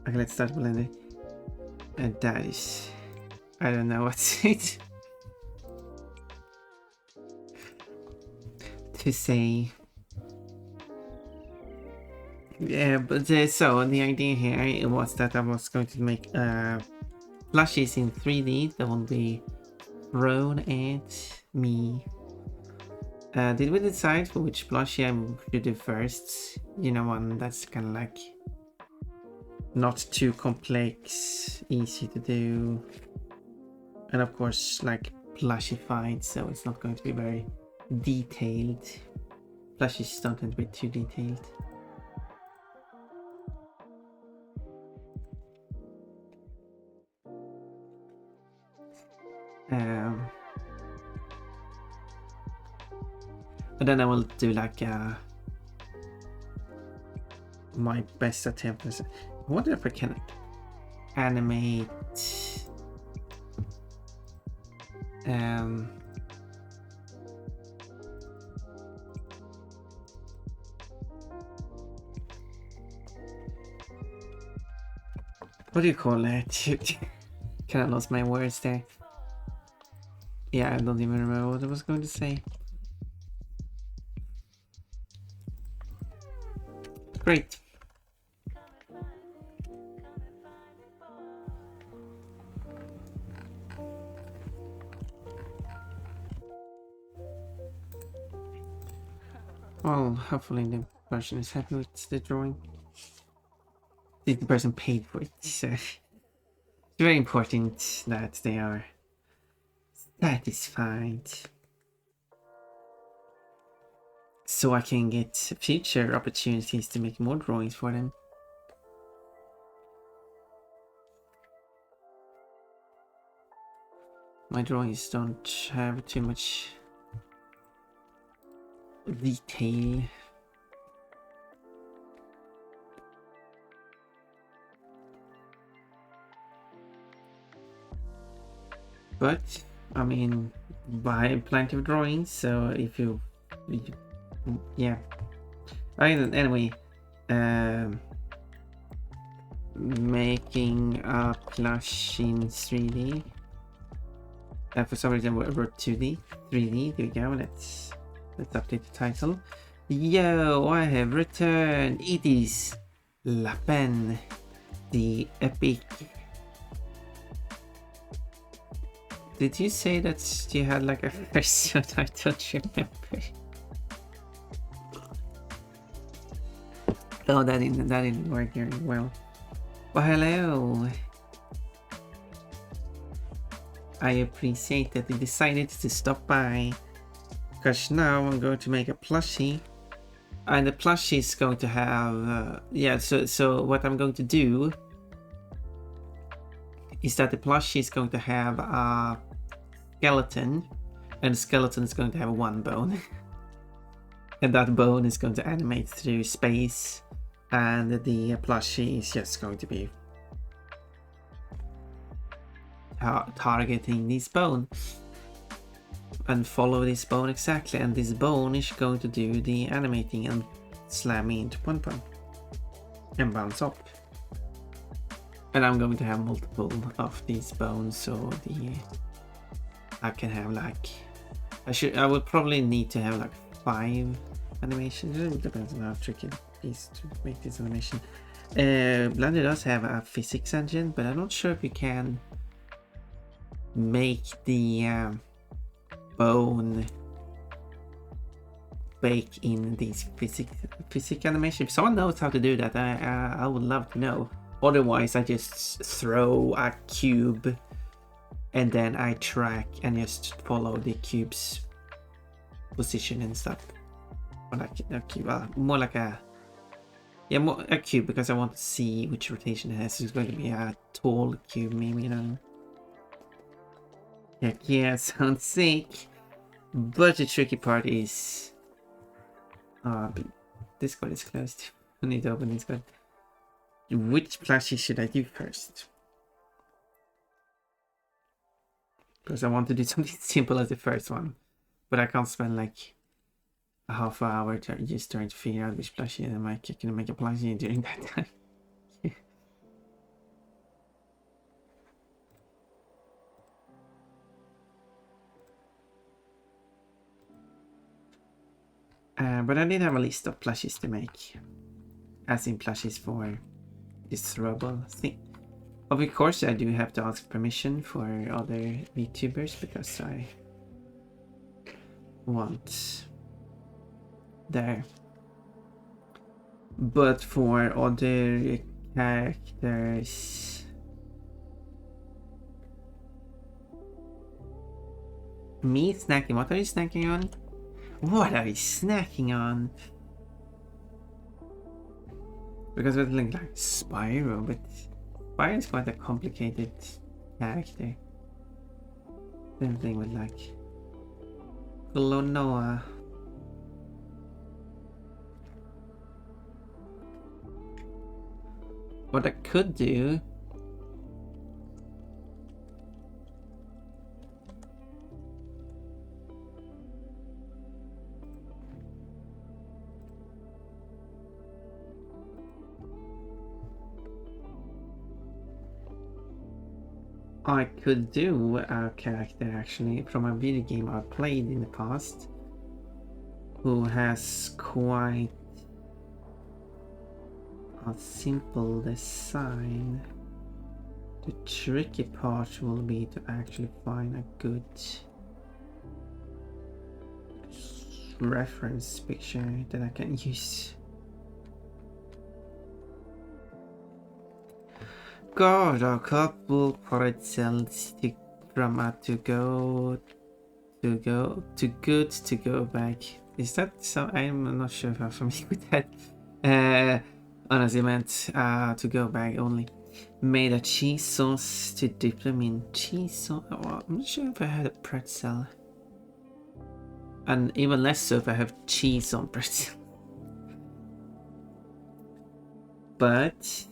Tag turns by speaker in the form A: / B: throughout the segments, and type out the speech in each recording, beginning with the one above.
A: Okay, let's start blending. And that is... I don't know what's it to say. Yeah, but so the idea here was that I was going to make plushies in 3D that will be thrown at me. Did we decide for which plushie I should do first? You know, one that's kind of like not too complex, easy to do, and of course like plushified, so it's not going to be very detailed. Plushies don't tend to be too detailed. But then I will do like my best attempt. I wonder if I can animate what do you call it? Kind of lost my words there. Yeah, I don't even remember what I was going to say. Great. Well, hopefully the person is happy with the drawing. The person paid for it, so it's very important that they are satisfied. So I can get future opportunities to make more drawings for them. My drawings don't have too much detail. But, I mean, I have plenty of drawings, so if you yeah. Anyway, making a plush in 3D. For some reason we're 2D, 3D. There we go. Let's update the title. Yo, I have returned. It is Lappen, the epic. Did you say that you had like a version? I don't remember. Oh, that didn't work very well. Well, hello. I appreciate that you decided to stop by, because now I'm going to make a plushie, and the plushie is going to have so what I'm going to do is that the plushie is going to have a skeleton, and the skeleton is going to have one bone. And that bone is going to animate through space, and the plushie is just going to be targeting this bone and follow this bone exactly, and this bone is going to do the animating and slamming into Pon and bounce up. And I'm going to have multiple of these bones, so I can have like I would probably need to have like 5 animations. It depends on how tricky it is to make this animation. Blender does have a physics engine, but I'm not sure if you can make the bone bake in these physics animation. If someone knows how to do that, I would love to know. Otherwise, I just throw a cube and then I track and just follow the cube's position and stuff. Or like a cube, more like a cube, because I want to see which rotation it has. It's going to be a tall cube, maybe, you know. Heck yeah, sounds sick. But the tricky part is Discord is closed. I need to open Discord. Which plushie should I do first? Because I want to do something simple as the first one, but I can't spend like a half hour just trying to figure out which plushie I can make a plushie during that time. But I did have a list of plushies to make. As in plushies for this throwable thing. Of course, I do have to ask permission for other VTubers because I want there. But for other characters, me snacking. What are you snacking on? What are you snacking on? Because with like Spyro, but Spyro is quite a complicated character. Same thing with like Klonoa. What I could do a character actually from a video game I played in the past who has quite a simple design. The tricky part will be to actually find a good reference picture that I can use. Got a couple pretzels from a to good to go back. Is that so? I'm not sure if I'm familiar with that. Honestly meant to go back only. Made a cheese sauce to dip them in cheese sauce. Oh, I'm not sure if I had a pretzel. And even less so if I have cheese on pretzel. But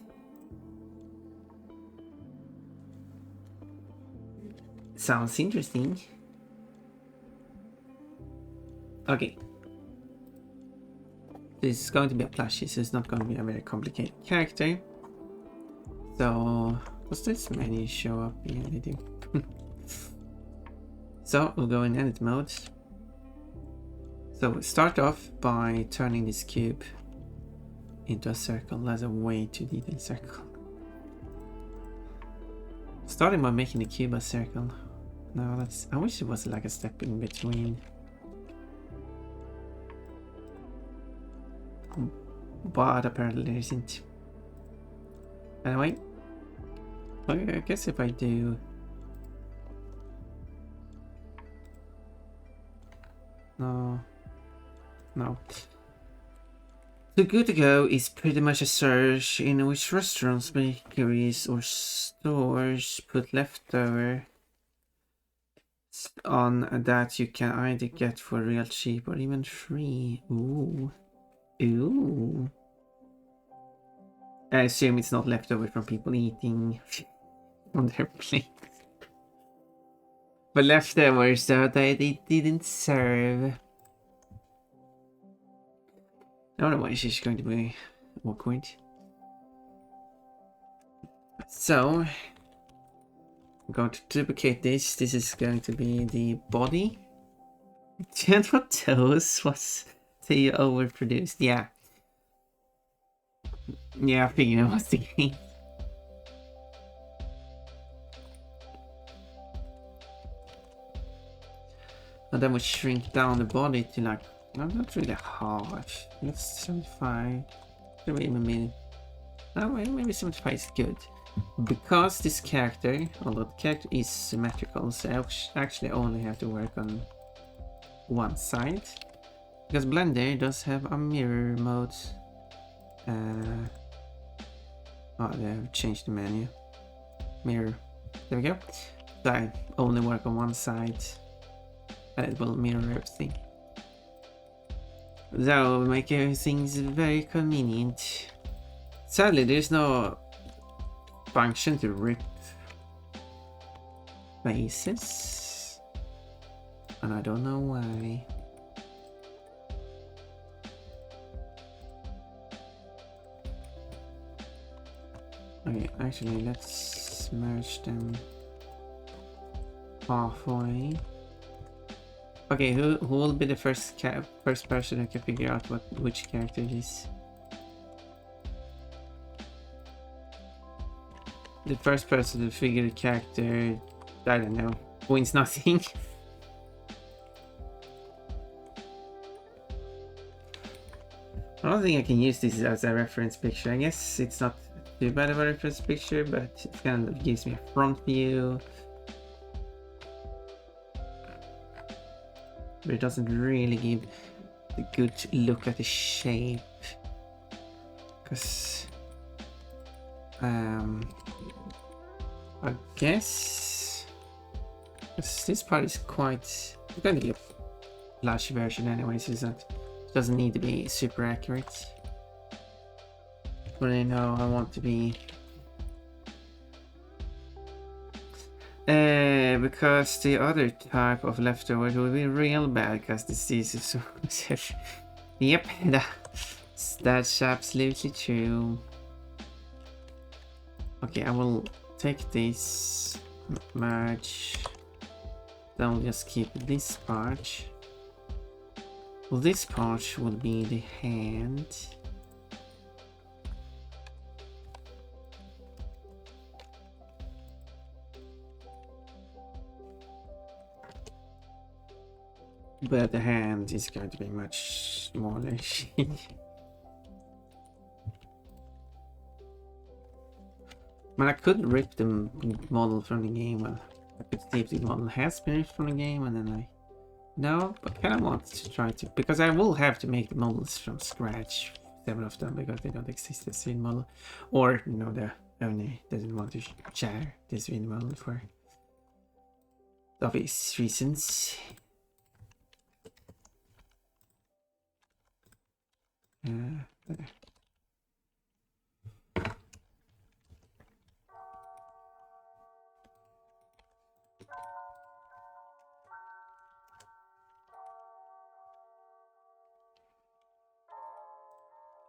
A: sounds interesting. Okay. This is going to be a plushie, so it's not going to be a very complicated character. So, does this menu show up? Yeah, they do. So, we'll go in edit mode. So, we'll start off by turning this cube into a circle. That's a way too detailed circle. Starting by making the cube a circle. No, that's. I wish it was like a step in between. But apparently there isn't. Anyway, I guess if I do. No. The good to go is pretty much a search in which restaurants, bakeries, or stores put leftover on that you can either get for real cheap or even free. Ooh. I assume it's not leftover from people eating on their plates. But leftovers so they didn't serve. Otherwise it's going to be awkward. So I'm going to duplicate this. This is going to be the body. And what those was the overproduced. Yeah, I figured it was the case. And then we shrink down the body to like, not really half. Let's 75. Maybe, no, maybe 75 is good. Because this character, although the character is symmetrical, so I actually only have to work on one side. Because Blender does have a mirror mode. Oh, they have changed the menu. Mirror. There we go. So I only work on one side. And it will mirror everything. That will make things very convenient. Sadly, there's no function to rip faces. And I don't know why. Okay, actually, let's merge them halfway. Okay, who will be the first person who can figure out which character it is? The first person to figure the character, I don't know, wins nothing. I don't think I can use this as a reference picture. I guess it's not too bad of a reference picture, but it kind of gives me a front view. But it doesn't really give a good look at the shape. Because I guess this part is quite going to be a flash version anyways, isn't it? It doesn't need to be super accurate. But I know I want to be because the other type of leftovers will be real bad because the disease is so yep, that's absolutely true. Okay, I will take this, merge, then we'll just keep this part. Well, this part will be the hand. But the hand is going to be much smaller. But I could rip the model from the game. Well, I could see if the model has been ripped from the game, and then no, but I kind of want to try to, because I will have to make the models from scratch, several of them, because they don't exist as 3D model, or no, the owner doesn't want to share this 3D model for obvious reasons. There.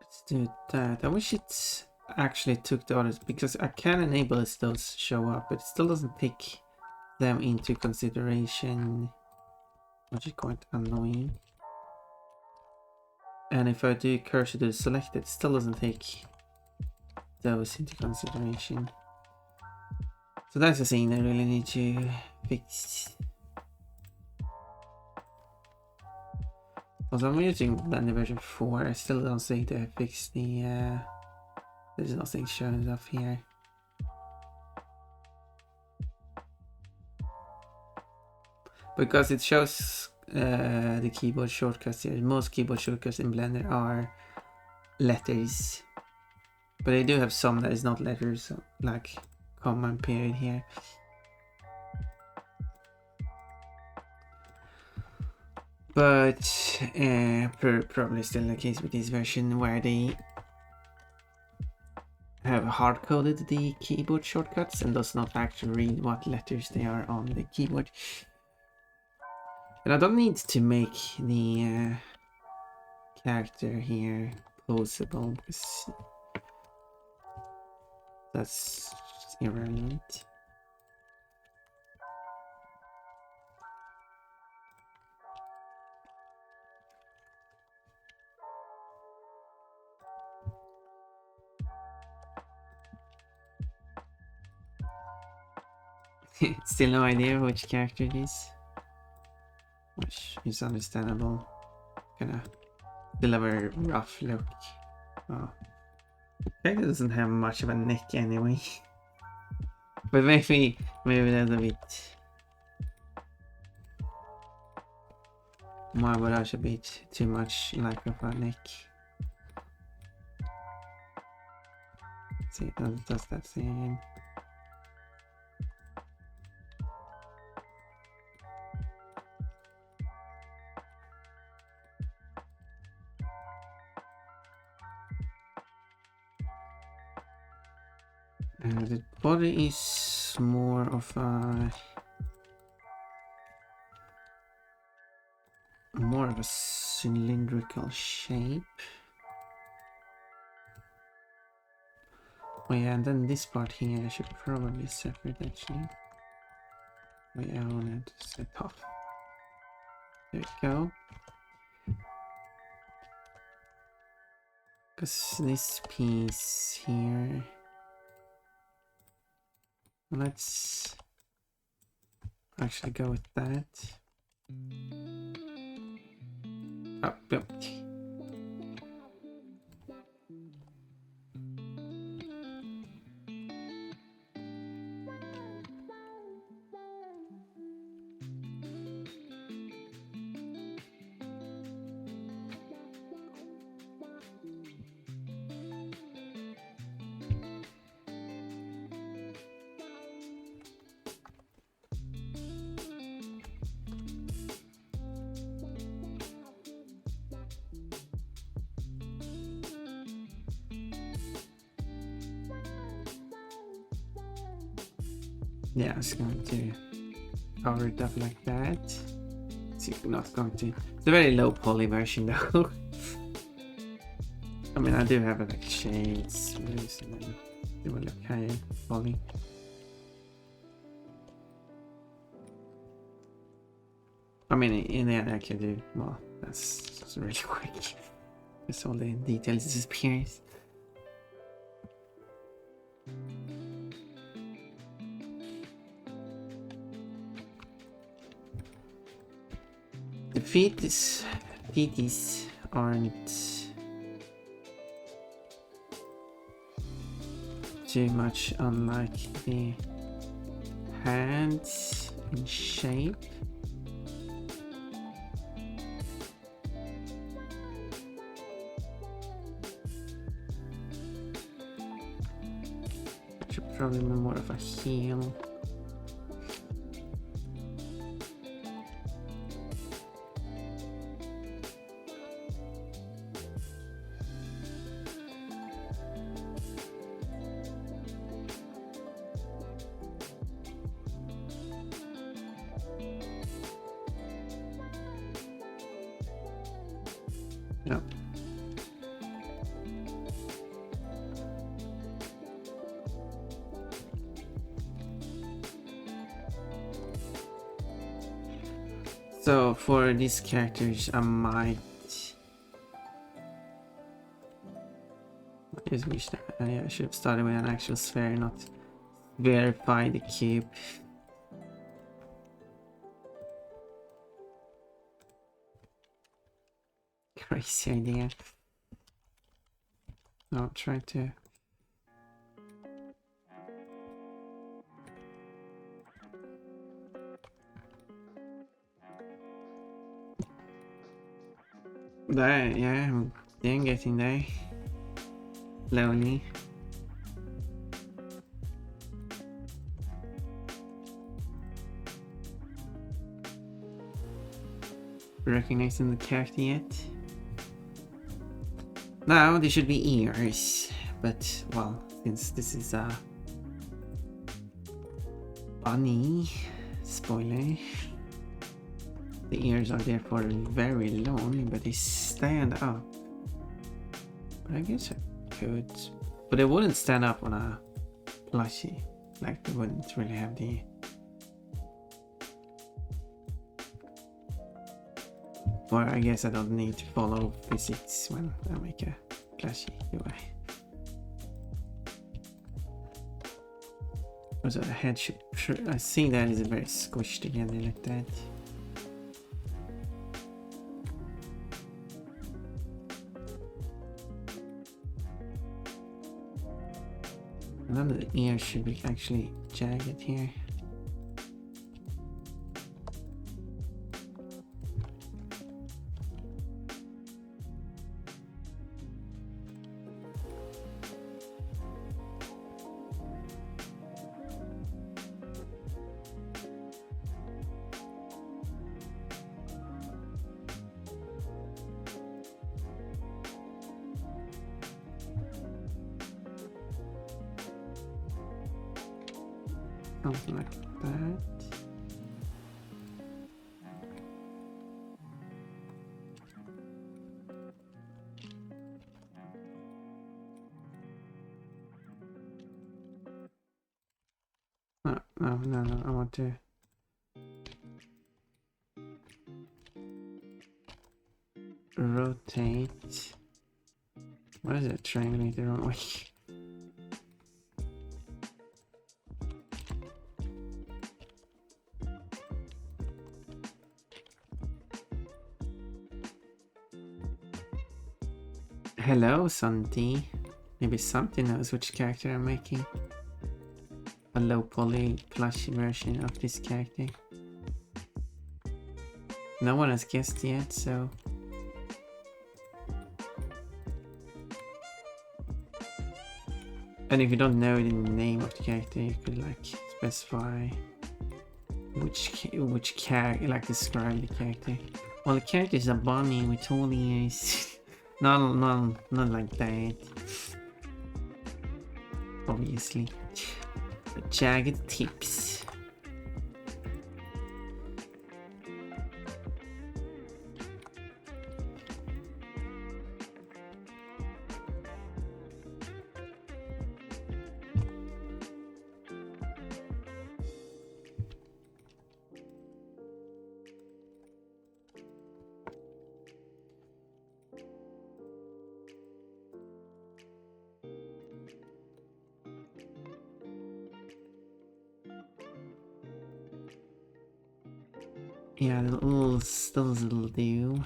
A: Let's do that. I wish it actually took the others, because I can enable those show up, but it still doesn't take them into consideration, which is quite annoying. And if I do cursor to select, it still doesn't take those into consideration. So that's the thing I really need to fix. Also, I'm using Blender version 4. I still don't think they fixed the there's nothing showing up here. Because it shows the keyboard shortcuts here. Most keyboard shortcuts in Blender are letters. But I do have some that is not letters, so like comma period here. But probably still the case with this version where they have hard-coded the keyboard shortcuts and does not actually read what letters they are on the keyboard. And I don't need to make the character here posable, because that's irrelevant. Still no idea which character it is, which is understandable. Gonna deliver a rough look. Oh, it doesn't have much of a neck anyway. But maybe that's a bit more, but that's a bit too much like of a neck. Let's see, does that thing again. The body is more of a cylindrical shape. Oh yeah, and then this part here I should probably separate actually. Oh yeah, I want to set off. There we go. Because this piece here, let's actually go with that. Oh, yep. Yeah, it's going to cover it up like that. It's not going to. It's a very low poly version though. I mean, I do have like shades, and then it will look higher poly. I mean, in the end, I can do well. That's really quick. Just all the details disappears. The feeties aren't too much unlike the hands in shape. Should probably be more of a heel. Yep. So for these characters, I might just wish that I should have started with an actual sphere, not verify the cube. Crazy idea. I'll try to. There, yeah, I'm getting there. Slowly. Recognizing the character yet? Now there should be ears, but well, since this is a bunny, spoiler, the ears are there for very long, but they stand up. But I guess I could, but they wouldn't stand up on a plushie, like they wouldn't really have the. Or I guess I don't need to follow physics when I make a plushie, do I? Also the head should, I see that is very squished together like that. None of the ears should be actually jagged here. Something like that. No, I want to. rotate. What is it? Triangulate the wrong way. Hello, Santi. Maybe Santi knows which character I'm making. A low poly plushie version of this character. No one has guessed yet, so... And if you don't know the name of the character, you could like specify which character, like describe the character. Well, the character is a bunny with all ears. not like that. Obviously. But jagged tips. Yeah, those will do.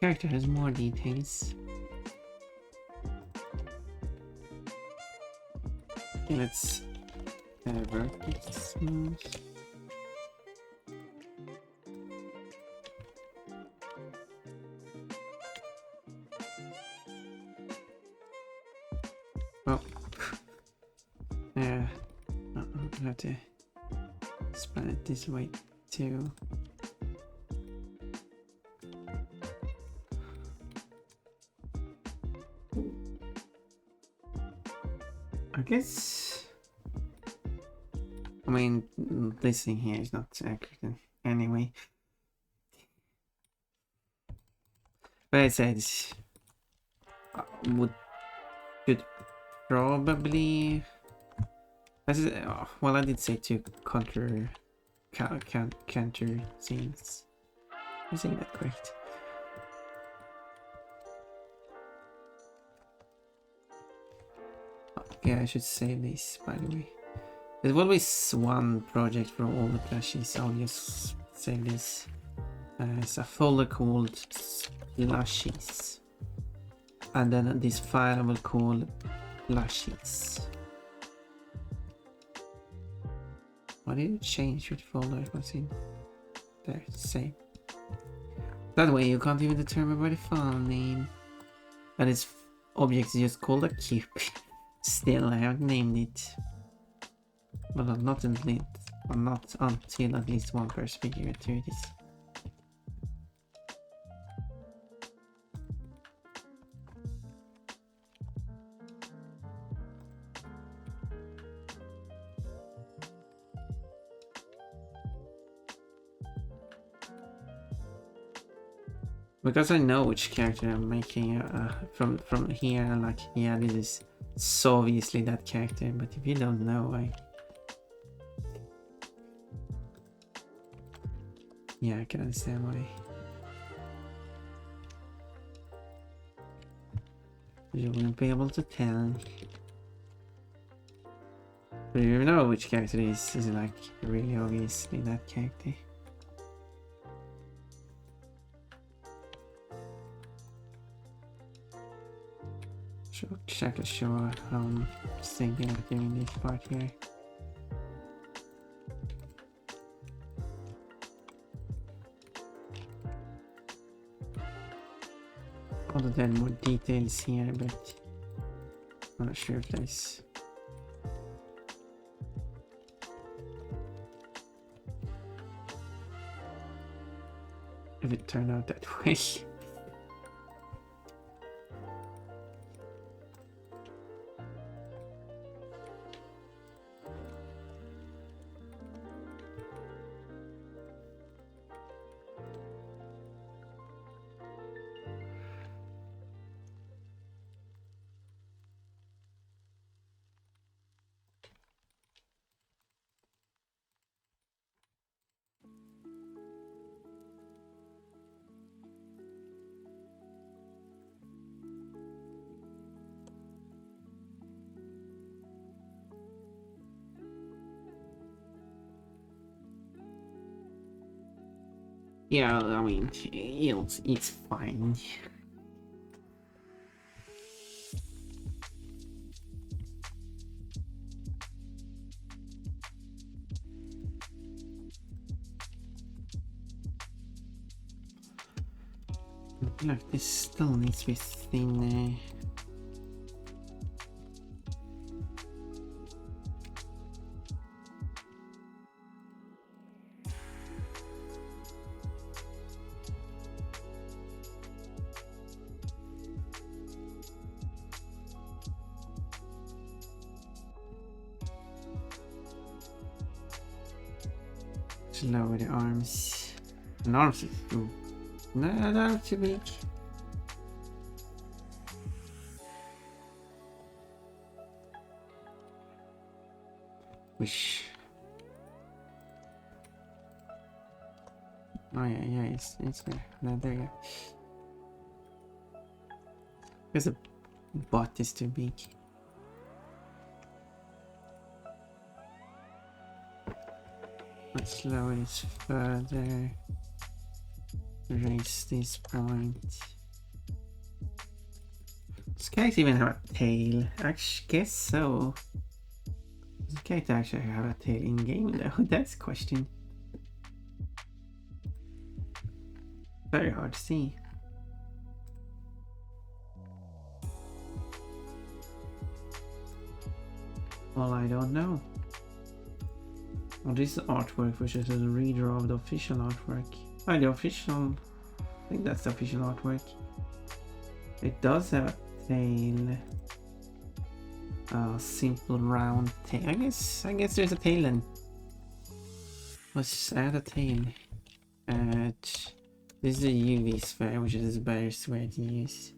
A: Character has more details. Okay, let's vertex smooth. Oh. I have to span it this way too. I guess, I mean, this thing here is not accurate anyway. But I said, could probably, well, I did say two counter scenes. I'm saying that correct. Okay, I should save this, by the way. There's always one project for all the plushies. I'll just save this. It's a folder called plushies. And then this file I will call plushies. What did it change with folder it was in? There, save. That way you can't even determine what the file name. And its object is just called a cube. Still, I haven't named it. But not until at least one person figure out who it is. Because I know which character I'm making from here, like, yeah, this is so obviously that character, but if you don't know, yeah, I can understand why. You wouldn't be able to tell. But you know which character it is like really obviously that character. Sure how I'm thinking of doing this part here. Although there are more details here, but I'm not sure if there's... if it turned out that way. Yeah, I mean, it's fine. Look, this still needs to be thinner. Lower the arms. And arms is too. No, they're too big. Wish. Oh yeah, it's there. No, there you go. Because the butt is too big. Let's lower this further. Raise this point. Does Kate even have a tail? I guess so. Does Kate actually have a tail in game though? That's the question. Very hard to see. Well, I don't know. Well, this is artwork, which is a reader of the official artwork. Oh, the official... I think that's the official artwork. It does have a tail. Simple round tail. I guess there's a tail then. Let's add a tail. This is a UV sphere, which is a better sphere to use.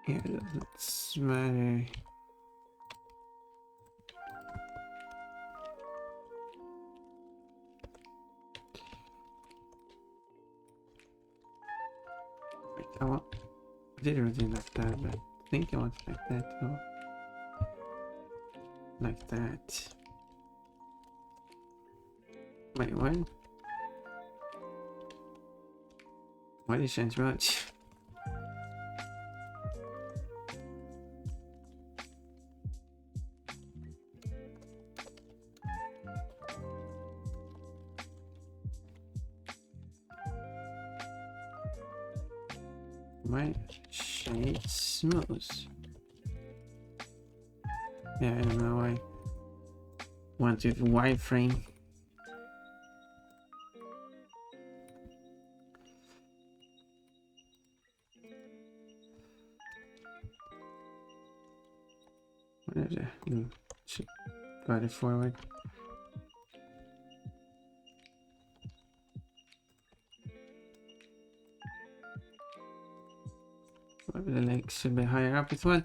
A: Yeah, that's matter. I did everything like that, but I think I want it like that too. Like that. Wait, what? Why did it change much? My shade smooth. Yeah, I don't know why. Want to wireframe. Whatever. Should guide it forward. Maybe the legs should be higher up as well.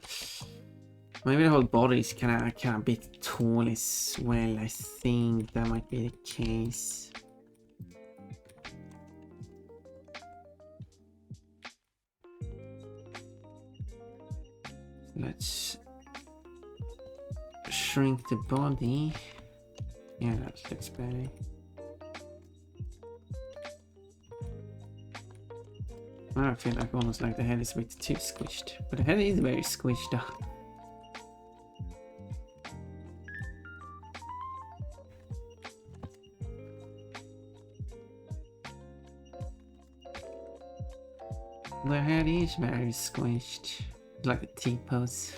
A: Maybe the whole body is kind of a bit tall as well. I think that might be the case. Let's shrink the body. Yeah, that looks better. I feel like almost like the head is a bit too squished, but the head is very squished up. The head is very squished, like a T-pose.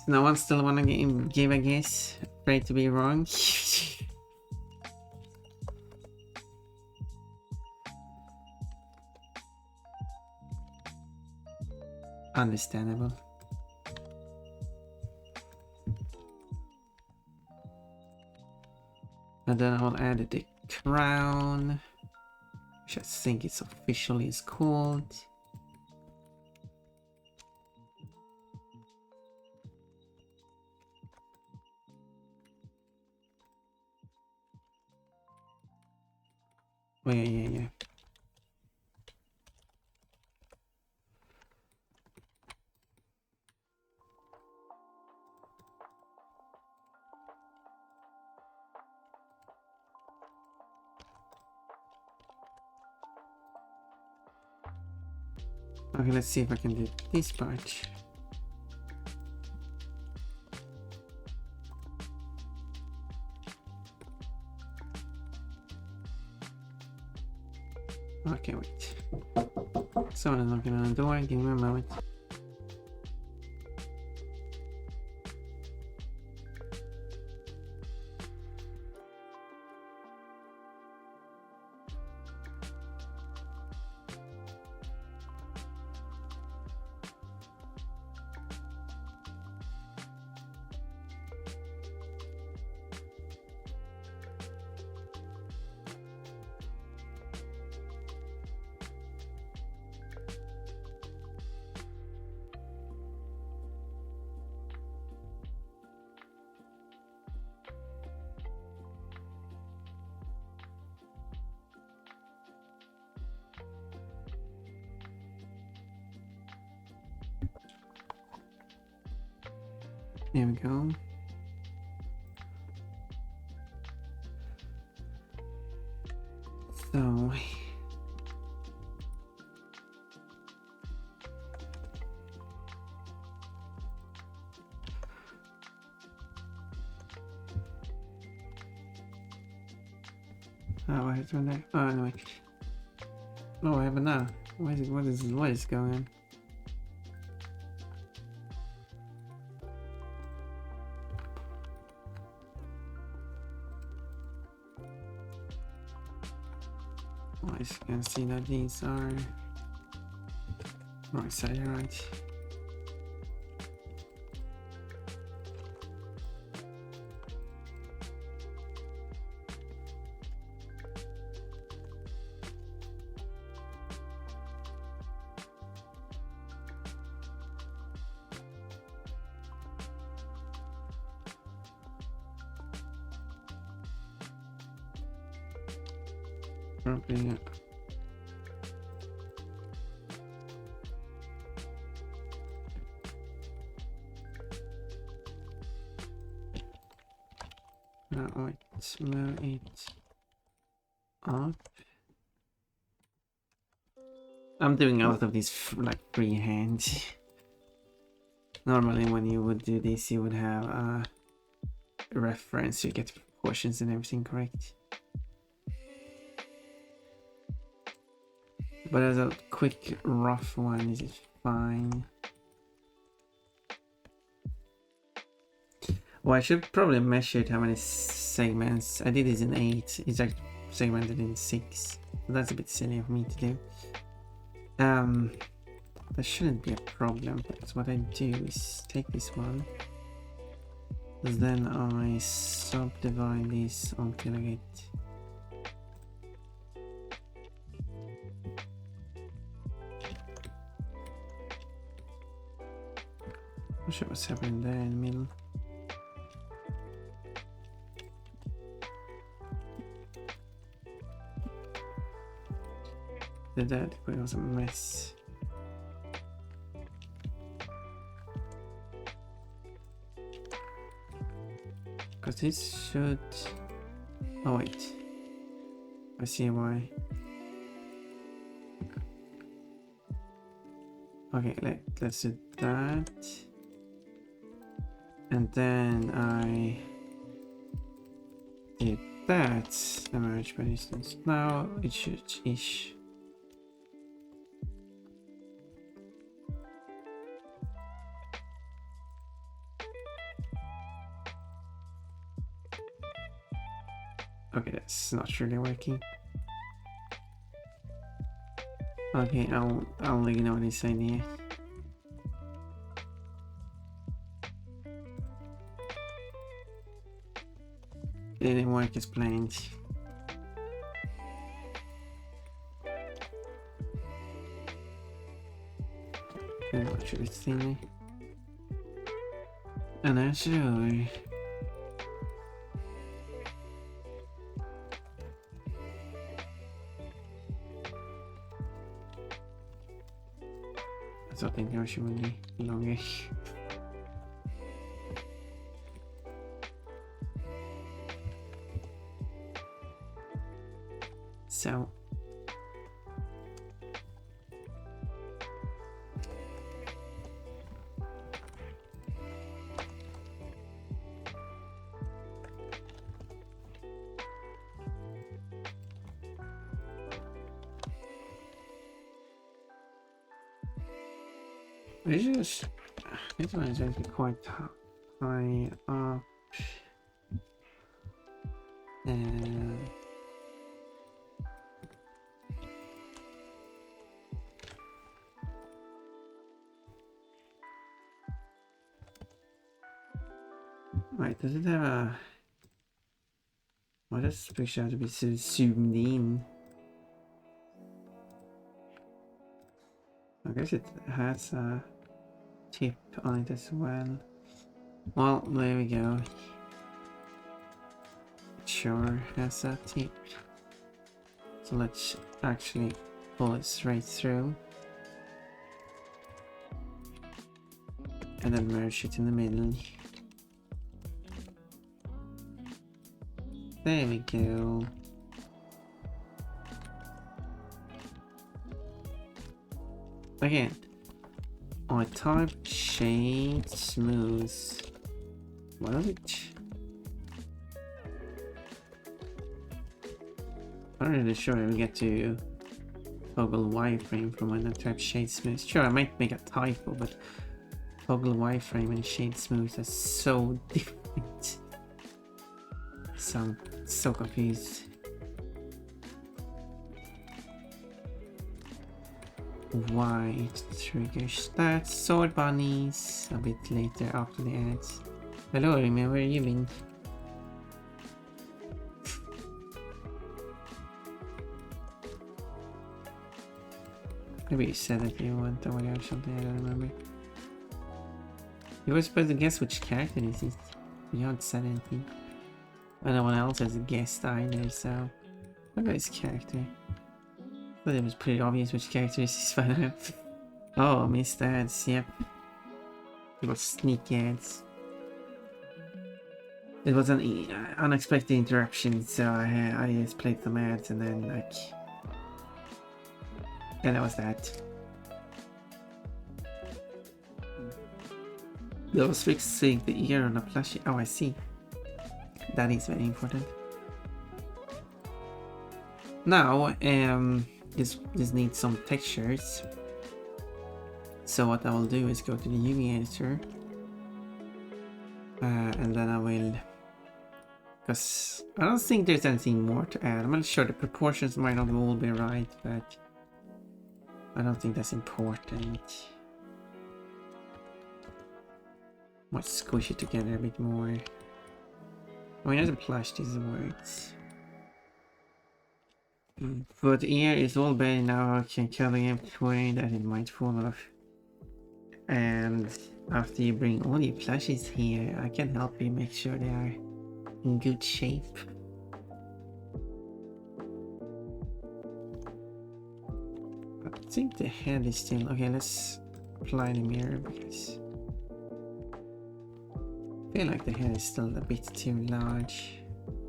A: So no one still wanna give a guess? Afraid to be wrong? Understandable. And then I'll add the crown, which I think it's officially is called. Oh yeah. Okay, let's see if I can do this part. Okay, wait. Someone is knocking on the door, give me a moment. There we go. So oh, I have to run there. Oh no, wait. No, I haven't now. What is going on? I can see that these are right side, right? Probably not. Now let's move it up. I'm doing a lot of these like freehand. Normally when you would do this you would have a reference, you get proportions and everything correct. But as a quick rough one, this is fine. Well, I should probably measure how many segments. I did this in 8. It's like segmented in 6. That's a bit silly of me to do. That shouldn't be a problem, because what I do is take this one, then I subdivide this until I get not sure what's happening there in the middle. Did that, but it was a mess. Because this should... Oh wait. I see why. Okay, let's do that. And then I did that. The merge by distance. Now it should ish. Okay, that's not really working. Okay, I'll ignore this idea. didn't work as planned. And what should it see me? I'm not sure. I think I should really longish. So this one is actually quite high up. And wait, does it have a... Why does this picture have to be so zoomed in? I guess it has a tip on it as well. Well, there we go. It sure has a tip. So let's actually pull it straight through. And then merge it in the middle. There we go. Again, I type shade smooth. What is it? I'm not really sure I will get to toggle wireframe from when I type shade smooth. Sure, I might make a typo, but toggle wireframe and shade smooth are so different. So I'm so confused. Why it triggers that. Sword bunnies a bit later after the ads. Hello, Remy, where have you been? Maybe you said that you went away or something, I don't remember. You were supposed to guess which character this is. You haven't said anything. And no one else has guessed either, so... Look at this character. I thought it was pretty obvious which character this is. Oh, missed ads, yep. It was sneaky ads. It was an unexpected interruption, so I just played some ads and then like... And that was that. That was fixing the ear on a plushie. Oh, I see. That is very important. Now, this needs some textures. So what I will do is go to the UV editor. And then I will... Because I don't think there's anything more to add. I'm not sure the proportions might not all be right, but... I don't think that's important. Might squish it together a bit more. I mean, as a plush, this works. But ear is all better now. I can cover it worrying that it might fall off. And after you bring all your plushies here, I can help you make sure they are in good shape. I think the head is still... Okay, let's apply the mirror because... I feel like the head is still a bit too large.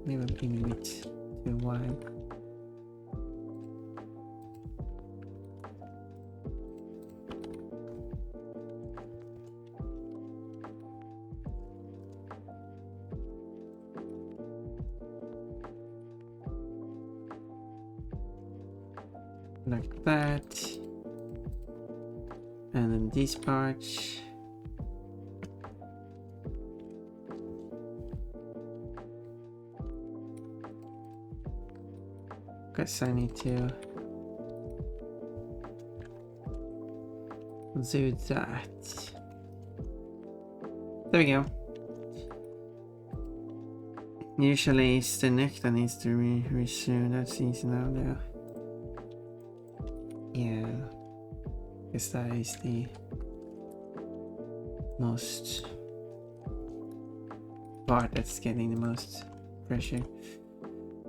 A: Maybe even a bit too wide. Like that. And then these parts. Guess I need to do that. There we go. Usually it's the neck that needs to resume. That's easy now though. Yeah. Guess that is the most part that's getting the most pressure.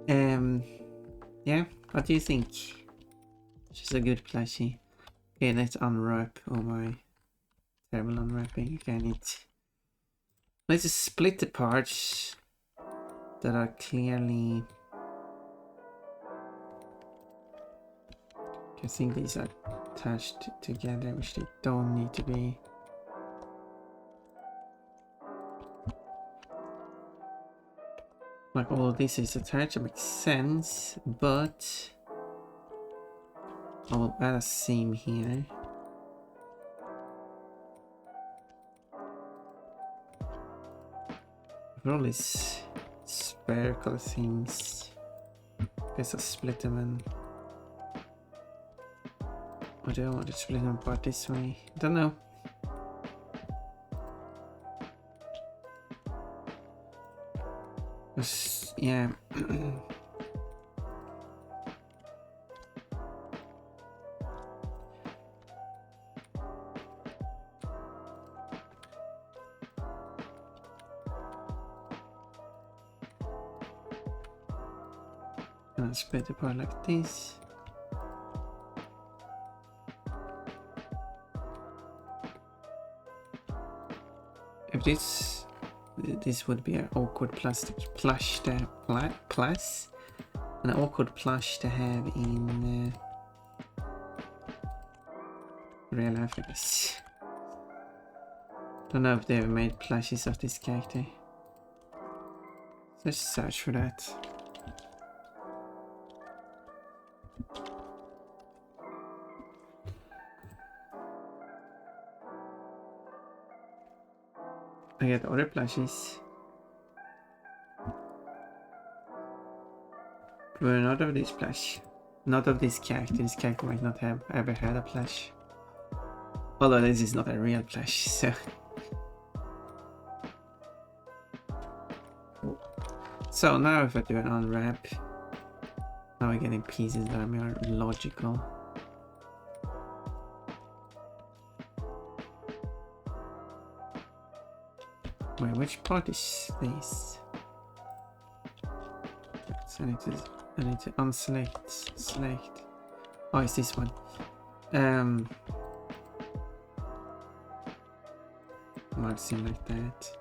A: Yeah, what do you think? She's a good plushie. Okay, let's unwrap. Oh my, terrible unwrapping. Okay, let's just split the parts that are clearly. I think these are attached together, which they don't need to be. Like all of this is attached, it makes sense, but I will add a seam here. For all these spherical things, guess I'll split them in. Or do I want to split them apart this way? I don't know. Yeah. And I'll split the part like this. If this would be an awkward plastic plush to plus, an awkward plush to have in real life, I guess. Don't know if they ever made plushies of this character. Let's search for that. I get other plushies. But not of this plush. Not of this character. This character might not have ever had a plush. Although this is not a real plush, so. So now if I do an unwrap, now we're getting pieces that are more logical. Wait, which part is this? So I need to select. Oh, it's this one. Might seem like that.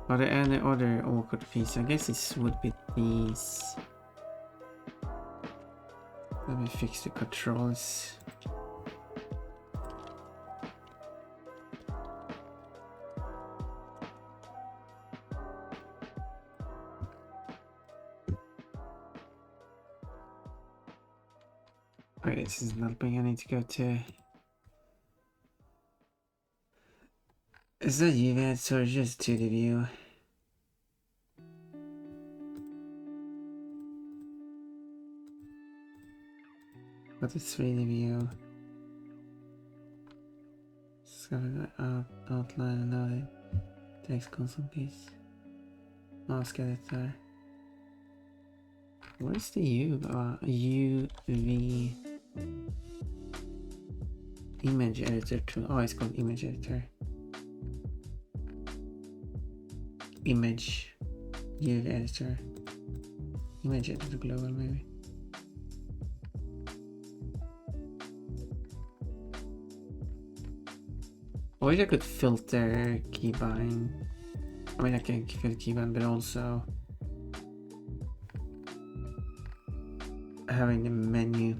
A: Are there any other awkward pieces? I guess this would be these. Let me fix the controls. Okay, this is not being. I need to go to. Is that UV editor just 2D view? What is 3D view? Discover outline and text console piece. Mask editor. What is the UV image editor tool? Oh, it's called image editor. Image UV editor. Image editor global maybe. I wish I could filter keybind. I mean I can filter keybind, but also having the menu.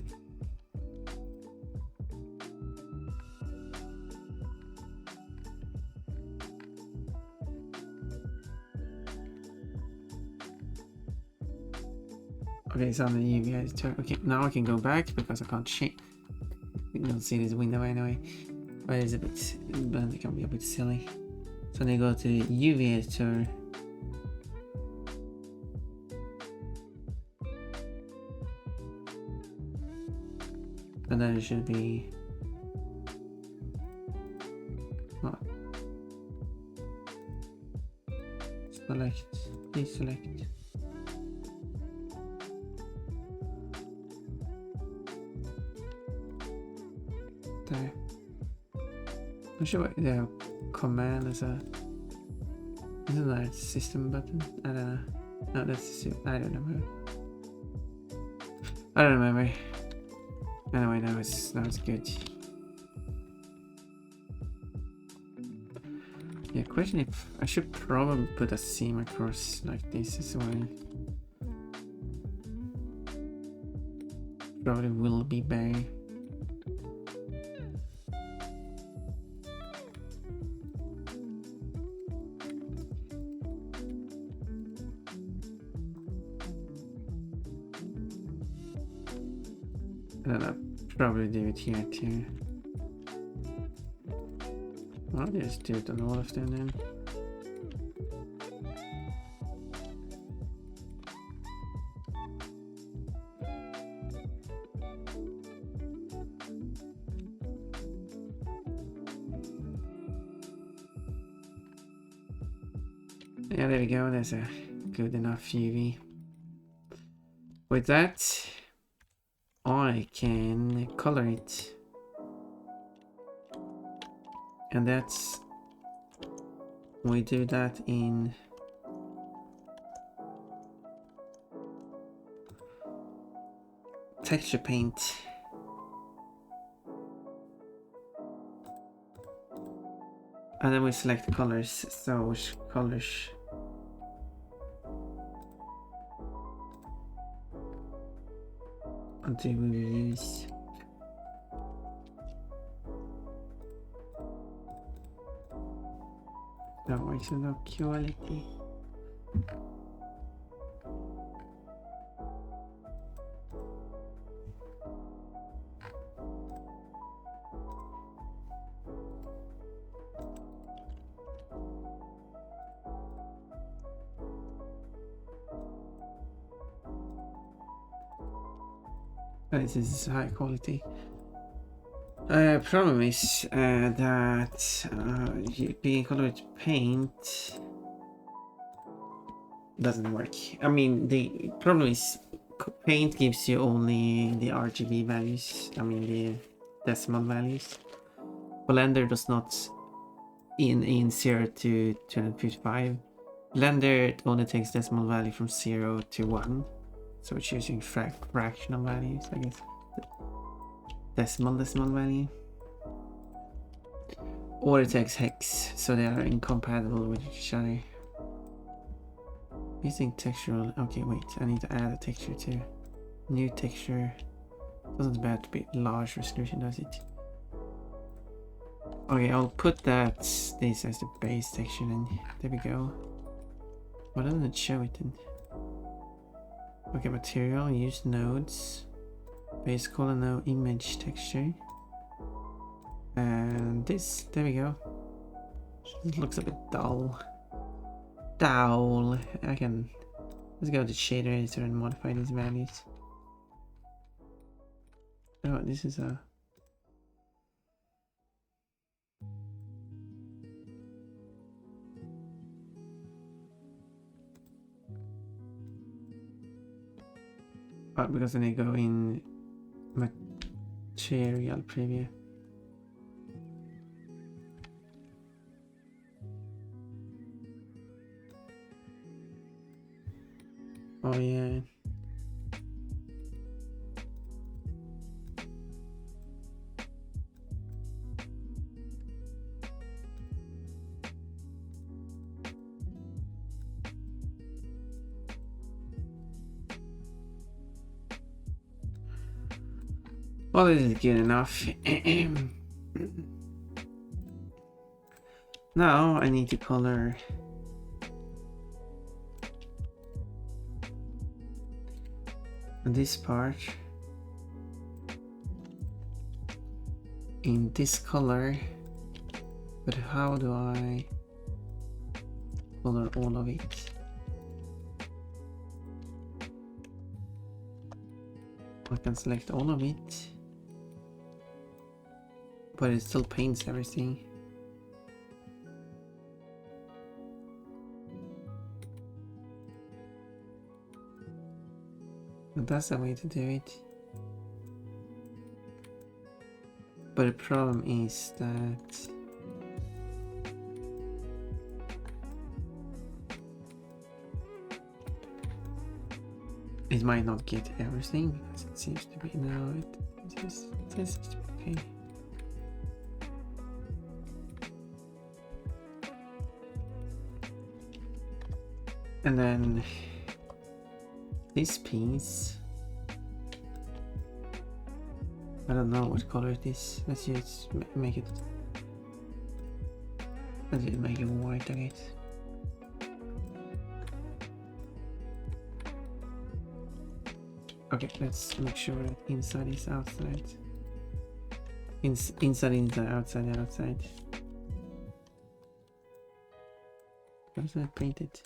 A: Okay, it's on the UV editor. Okay, now I can go back because I can't change. You don't see this window anyway. But it's a bit, but it can be a bit silly. So then I go to UV editor. And then it should be. Oh. Select, deselect. there. I'm sure what the command is a. Isn't that a system button? I don't know. No, that's I don't remember. I don't remember. Anyway, now it's good. Yeah, question if I should probably put a seam across like this as well. Probably will be better. And I'll probably do it here too. I'll just do it on all of them then. Yeah, there we go. There's a good enough UV. With that, I can color it. And that's, we do that in texture paint. And then we select colors. So which colors do we use? No, it's no quality. This is high quality. Problem is that being colored paint doesn't work. I mean, the problem is paint gives you only the RGB values. I mean the decimal values. Blender does not in 0 to 255. Blender it only takes decimal value from 0 to 1. So it's using fractional values, I guess. Decimal value. Or it takes hex, so they are incompatible with each other. Using textural. Okay, wait, I need to add a texture too. New texture. Doesn't have to be large resolution, does it? Okay, I'll put this as the base texture then. There we go. Why doesn't it show it then? Okay, material, use nodes. Base color, no image texture. And this, there we go. It looks a bit dull. Let's go to shader editor and modify these values. Oh, this is a... Oh, because then I go in material preview. Oh yeah. Well, this is good enough. Now I need to color this part in this color, but how do I color all of it? I can select all of it, but it still paints everything. But that's the way to do it. But the problem is that it might not get everything because it seems to be now it says it's okay. And then this piece, I don't know what color it is. Let's just make it. Let's just make it white, I guess. Okay, let's make sure that inside is outside. Inside, outside, outside. Doesn't it paint it?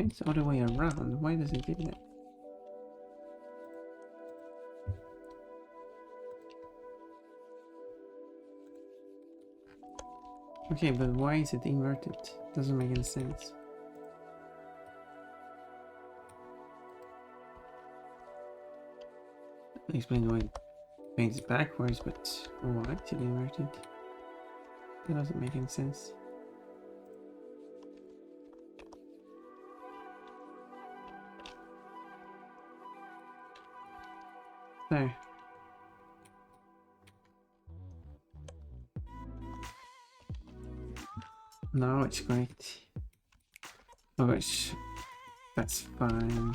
A: It's the other way around. Why does it do that? Okay, but why is it inverted? Doesn't make any sense. Explain why it paints backwards, but why is it inverted? That doesn't make any sense. There. Now it's great. Oh gosh, that's fine.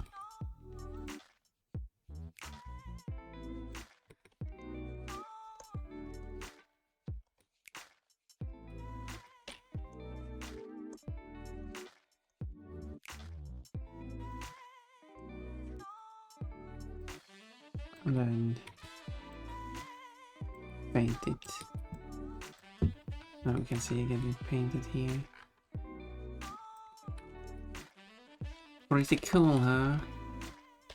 A: And then paint it. Now we can see it getting painted here. Pretty cool, huh?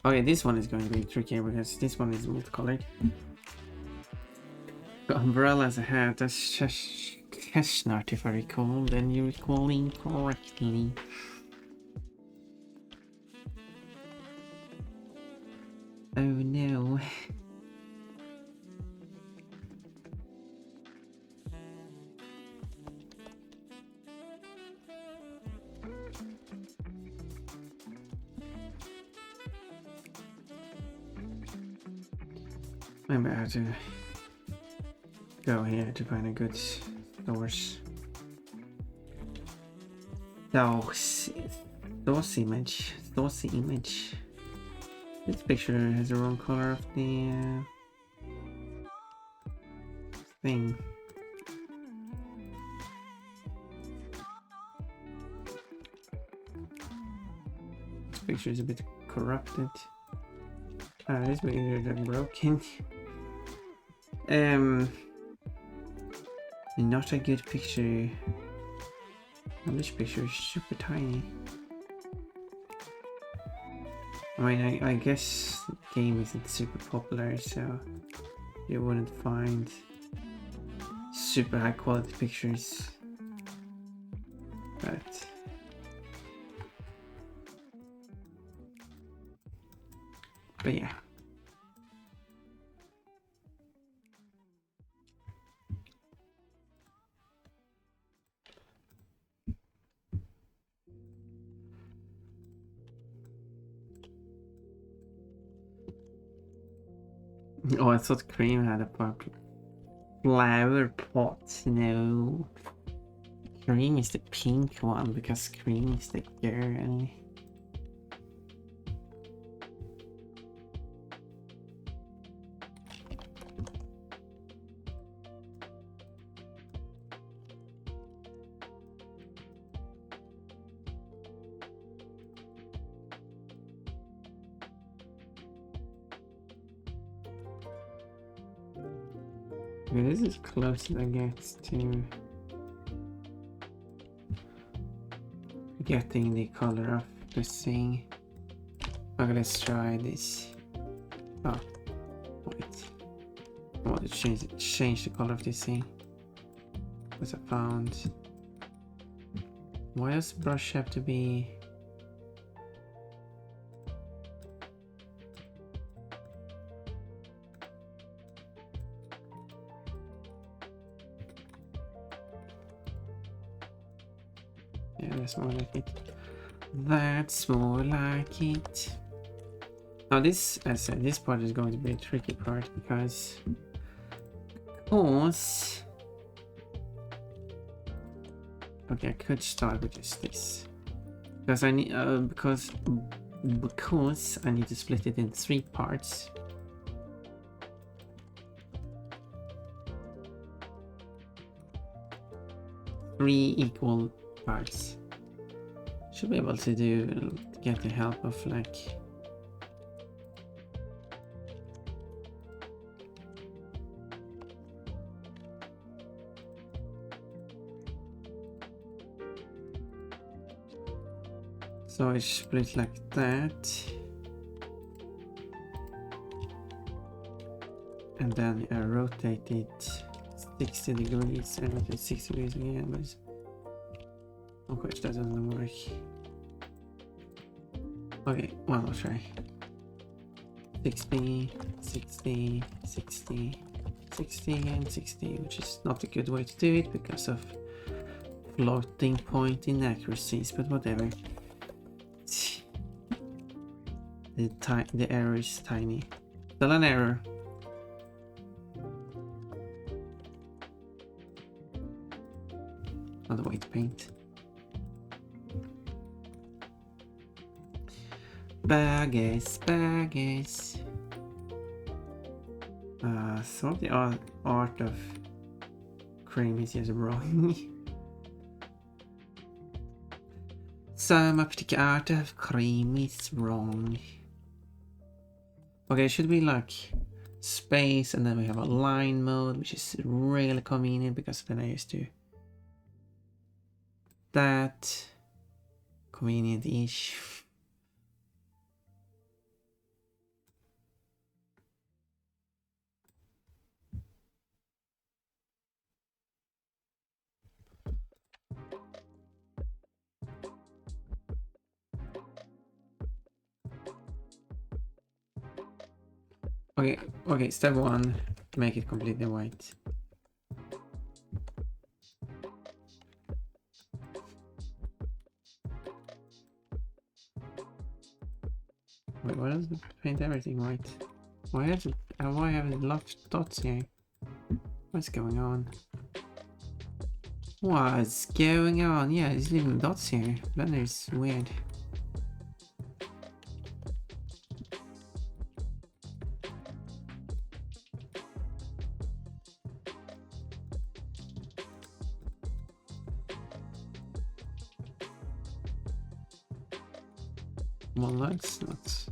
A: Okay, this one is going to be tricky because this one is multicolored. The umbrella as a hat, that's just not if I recall, then you're recalling correctly. Oh no. Maybe I have to go here to find a good source. Source image. This picture has the wrong color of the thing. This picture is a bit corrupted. This picture is broken. Not a good picture. Well, this picture is super tiny. I mean, I guess the game isn't super popular, so you wouldn't find super high quality pictures. But yeah. Oh, I thought Cream had a flower pot. No. Cream is the pink one because Cream is the girl. Okay, this is close as I get to getting the color of this thing. Okay, let's try this. Oh, wait. I want to change the color of this thing. Because I found Why does brush have to be... Yeah, that's more like it. That's more like it. Now this, as I said, this part is going to be a tricky part because... Okay, I could start with just this. Because I need, because I need to split it in 3 parts. Three equal parts. Should be able to get the help of like... So it's split like that. And then I rotate it 60 degrees and rotate 60 degrees again. But of course that doesn't work. Okay, one more try. 60, 60, 60, 60 and 60, which is not a good way to do it because of floating point inaccuracies, but whatever. The error is tiny. Still an error. Another way to paint. Baggies. Some of the art of cream is just wrong. Some of the art of cream is wrong. Okay, it should be like space and then we have a line mode, which is really convenient because then I used to that convenient-ish. Okay, step 1, make it completely white. Wait, why does it paint everything white? Why have it lots of dots here? What's going on? What's going on? Yeah, it's leaving dots here. Blender is weird. Well, that's not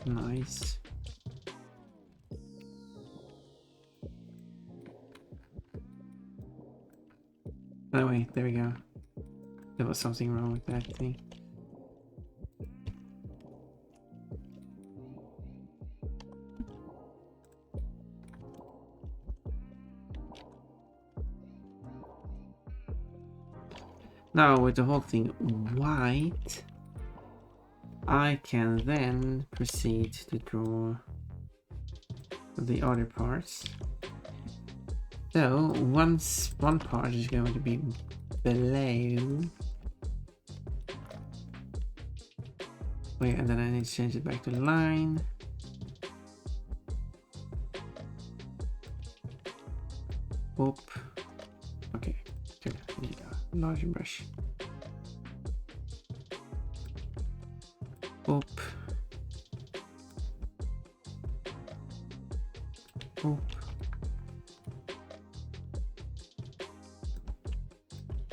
A: nice. Anyway, there we go. There was something wrong with that thing. Now with the whole thing white, I can then proceed to draw the other parts. So once one part is going to be below. Wait, and then I need to change it back to line. Oop. Okay, good. Need a larger brush. Oop. Oop.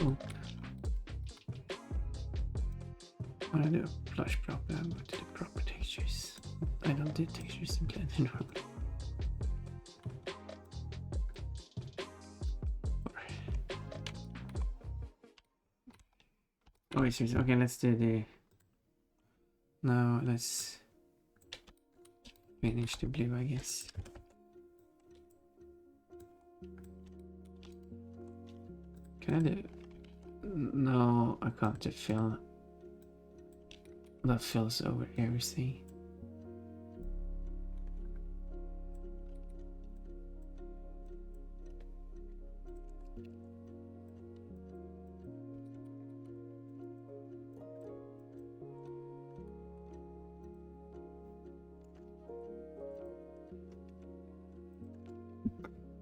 A: Oop. What do I do? Flush proper. I'm going to do proper textures. I don't do textures in Blender normally. Oh, seriously. Okay, let's do the... Now let's finish the blue, I guess. Can I do No, I can't just fill. That fills over everything.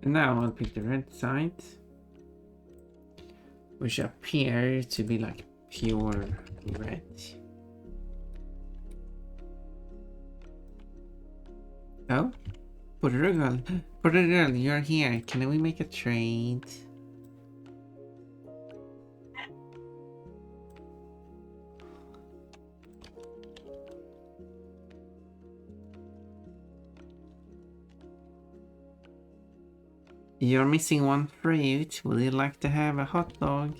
A: And now I'll pick the red side, which appear to be like pure red. Oh, Portugal, you're here. Can we make a trade? You're missing one fruit. Would you like to have a hot dog?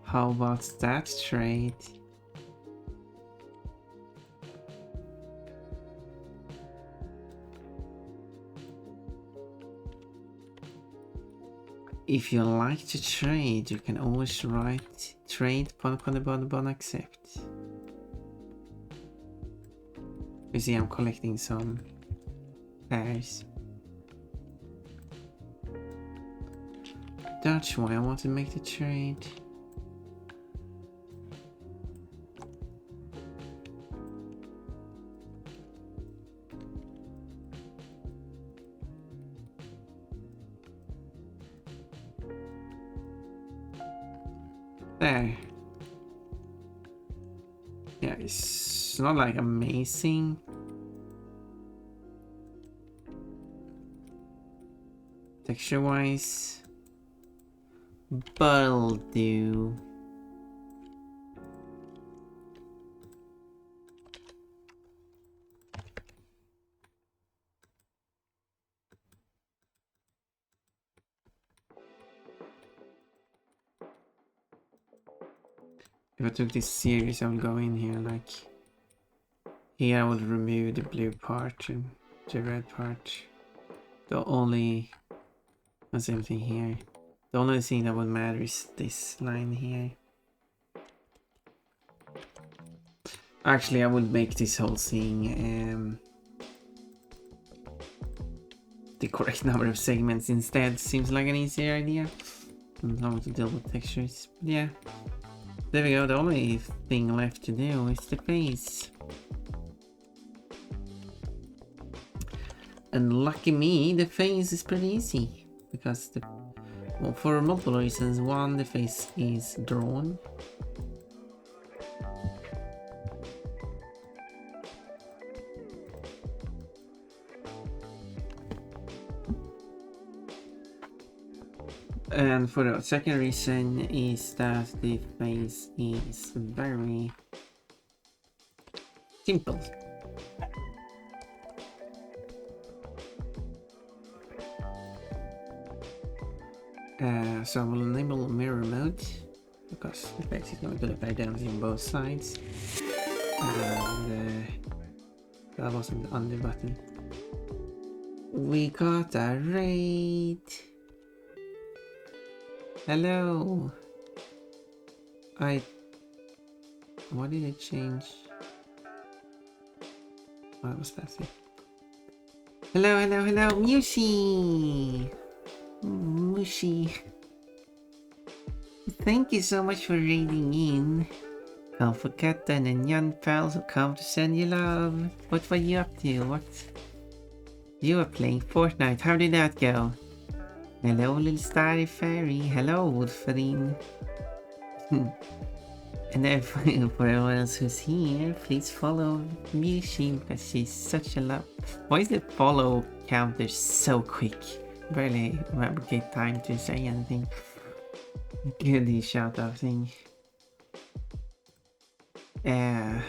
A: How about that trade? If you like to trade, you can always write trade upon accept. You see, I'm collecting some pairs. That's why I want to make the trade. There. Yeah, it's not like amazing. Texture wise. But it'll do. If I took this serious, I would go in here like here. I would remove the blue part and the red part. The only same thing here. The only thing that would matter is this line here. Actually, I would make this whole thing the correct number of segments instead. Seems like an easier idea. I don't want to deal with textures. But yeah. There we go, the only thing left to do is the face. And lucky me, the face is pretty easy. Because well, for multiple reasons. One, the face is drawn. And for the second reason is that the face is very simple. So I will enable mirror mode because the face is going to look identical on both sides. And that wasn't the undo button. We got a raid. Hello. What did it change? Oh, it was fancy. Hello, Mushi. Mushi. Thank you so much for raiding in. Don't forget the Nyan pals who come to send you love. What were you up to? What? You were playing Fortnite. How did that go? Hello, little starry fairy. Hello, Wolverine. And then for everyone else who's here, please follow Mushi because she's such a love. Why is the follow counter so quick? Barely get time to say anything. Goody shout out thing. I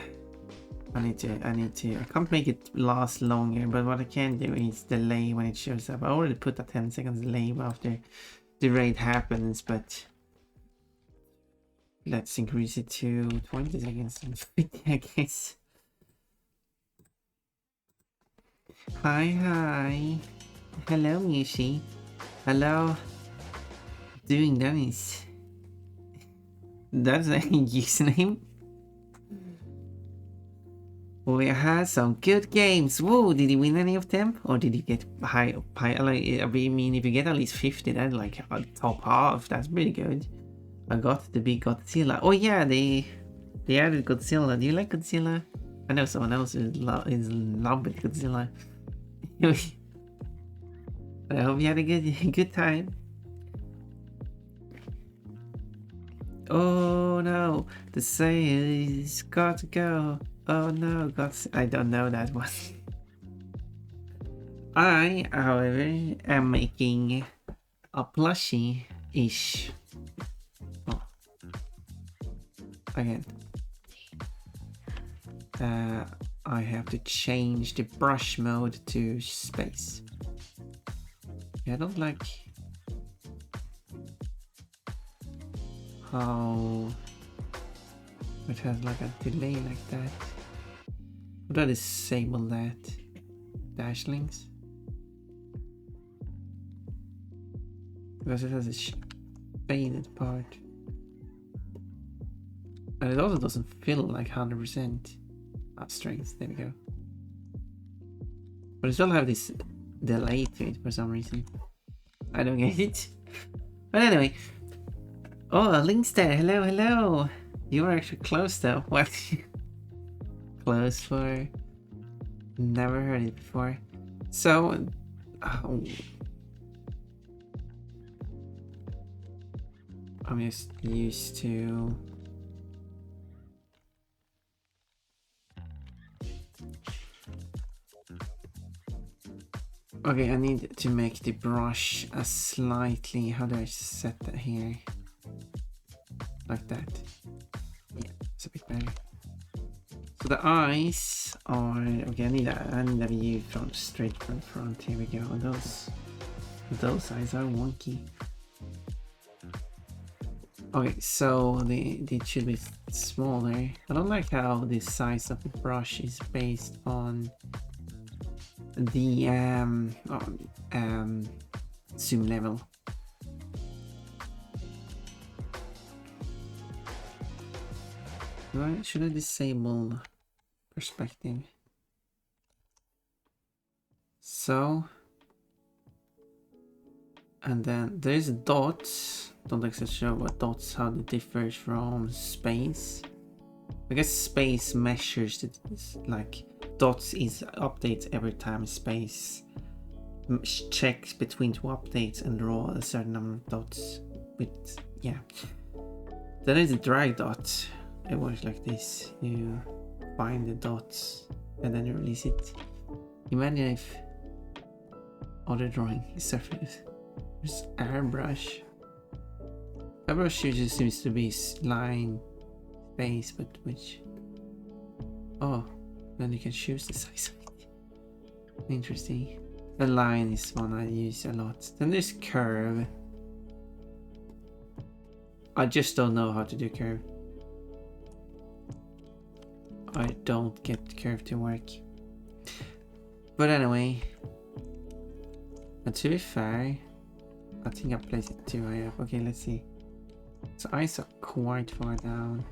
A: can't make it last longer, but what I can do is delay when it shows up. I already put a 10 seconds delay after the raid happens, but let's increase it to 20 seconds and 50, I guess. Hi. Hello, Mushi. Hello. Doing Dennis. That's a username. We had some good games. Whoa, did you win any of them? Or did you get high? Like, I mean, if you get at least 50, that's like a top half. That's pretty good. I got the big Godzilla. Oh yeah, they added Godzilla. Do you like Godzilla? I know someone else is in love with Godzilla. I hope you had a good time. Oh no, the sale's got to go. Oh no, I don't know that one. I, however, am making a plushie-ish. Oh. Again. I have to change the brush mode to space. I don't like how it has like a delay like that. Would I disable that? Dash links? Because it has a faded part. And it also doesn't feel like 100% strength. There we go. But it still have this delay to it for some reason. I don't get it. But anyway. Oh, Link's there. Hello, hello. You were actually close though. What? Close for... Never heard it before. So... Oh. I'm just used to... Okay, I need to make the brush a slightly... How do I set that here? Like that. Yeah, it's a bit better. So the eyes are... Okay, I need a view from straight from front. Here we go. Those eyes are wonky. Okay, so they should be smaller. I don't like how the size of the brush is based on the zoom level. Should I disable perspective? So, and then there's dots. Don't exactly show what dots, how it differs from space. I guess space measures it, like dots is updates every time space checks between two updates and draw a certain number of dots with, yeah. Then there's a drag dot. It works like this. You find the dots and then you release it. Imagine if other drawing is surface. There's airbrush. Airbrush usually seems to be line, space, but which? Oh, then you can choose the size of it. Interesting. The line is one I use a lot. Then there's curve. I just don't know how to do curve. I don't get curve to work. But anyway, and to be fair, I think I placed it too high up. Okay, let's see. So eyes are quite far down.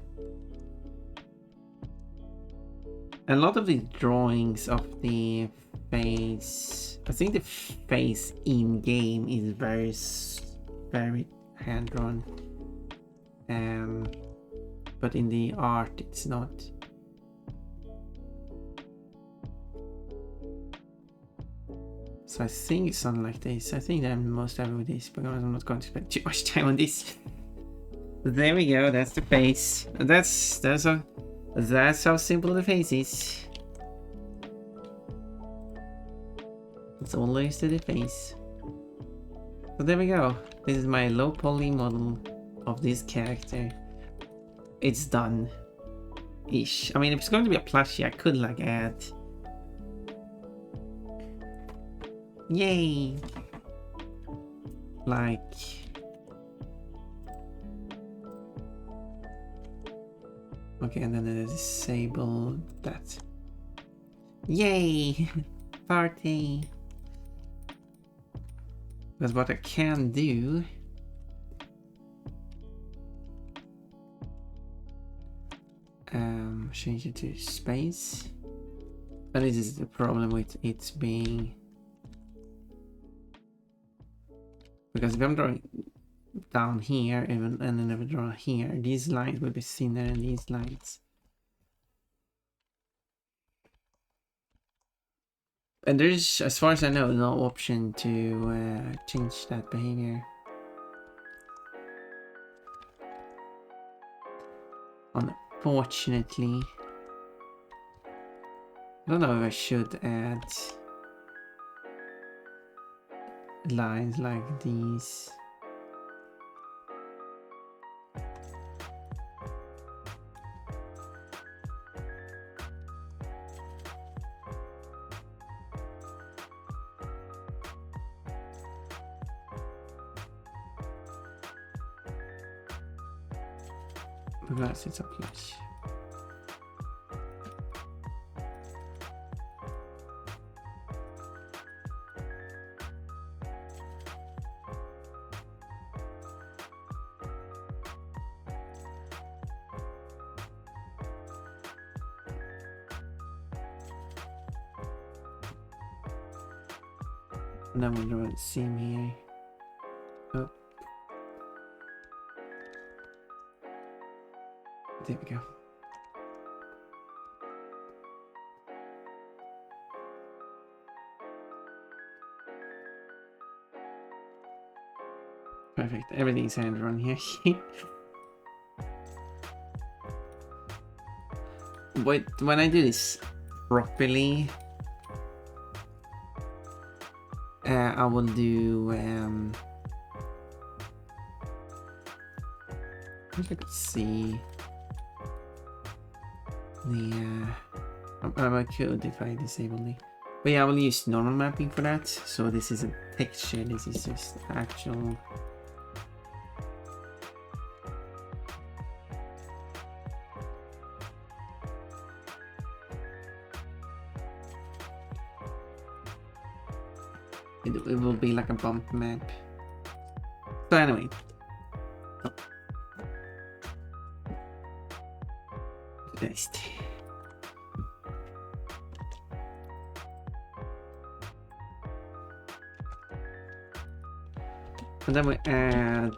A: A lot of the drawings of the face, I think the face in game is very hand drawn. But in the art it's not. So I think it's something like this. I think I'm most happy with this, but I'm not going to spend too much time on this. There we go, that's the face. That's how simple the face is. That's all there is to the face. So there we go. This is my low poly model of this character. It's done. Ish. I mean, if it's going to be a plushie, I could like add. Yay! Like Okay, and then disable that. Yay! Party! Because what I can do change it to space. But this is the problem with it being, because if I'm drawing down here even and then if I draw here, these lines will be thinner than these lines. And there's, as far as I know, no option to change that behavior. Unfortunately. I don't know if I should add lines like these. Because it's up here. And then we'll draw the seam here. Oh. There we go. Perfect. Everything's hand drawn here. But when I do this properly, I will do if I could see the I could if I disable it. But yeah, I will use normal mapping for that. So this is a texture, this is just actual. It will be like a bump map. So anyway. Oh. Next. And then we add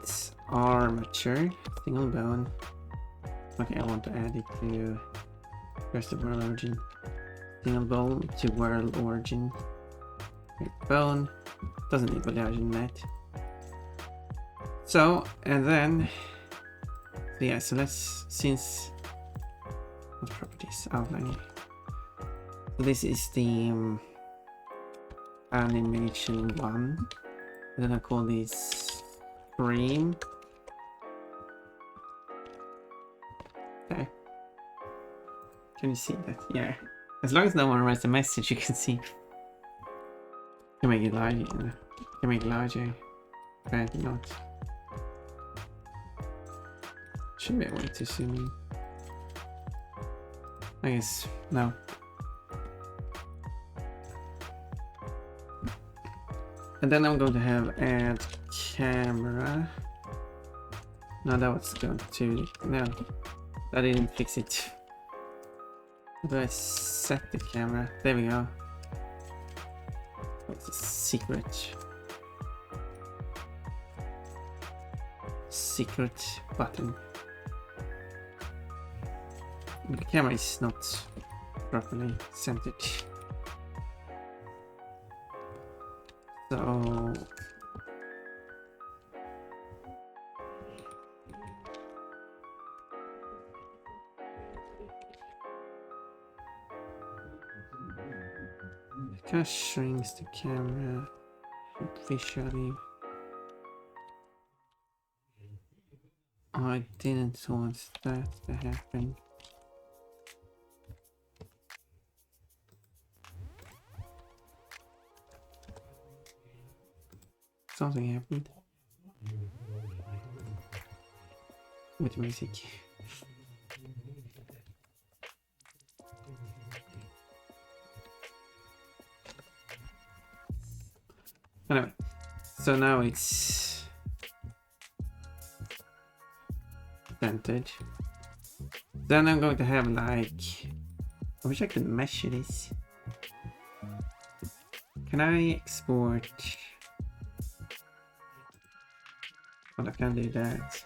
A: armature, single bone. Okay, I want to add it to first the world origin. Single bone to world origin. Bone doesn't need origin net. So, and then yeah, so let's, since properties outline. So this is the animation 1. And then I call this frame. Okay. Can you see that? Yeah. As long as no one writes a message, you can see. You can make it larger. You can make it larger. But not. Should be a way to zoom in. I guess no. And then I'm going to have add camera. No, that was going to, no, I didn't fix it. How do I set the camera? There we go. What's the secret? Secret button. The camera is not properly centered. So it kind of shrinks the camera visually. Oh, I didn't want that to happen. Something happened with music. Anyway, so now it's centered. Then I'm going to have like, I wish I could measure this. Can I export? Well, I can do that.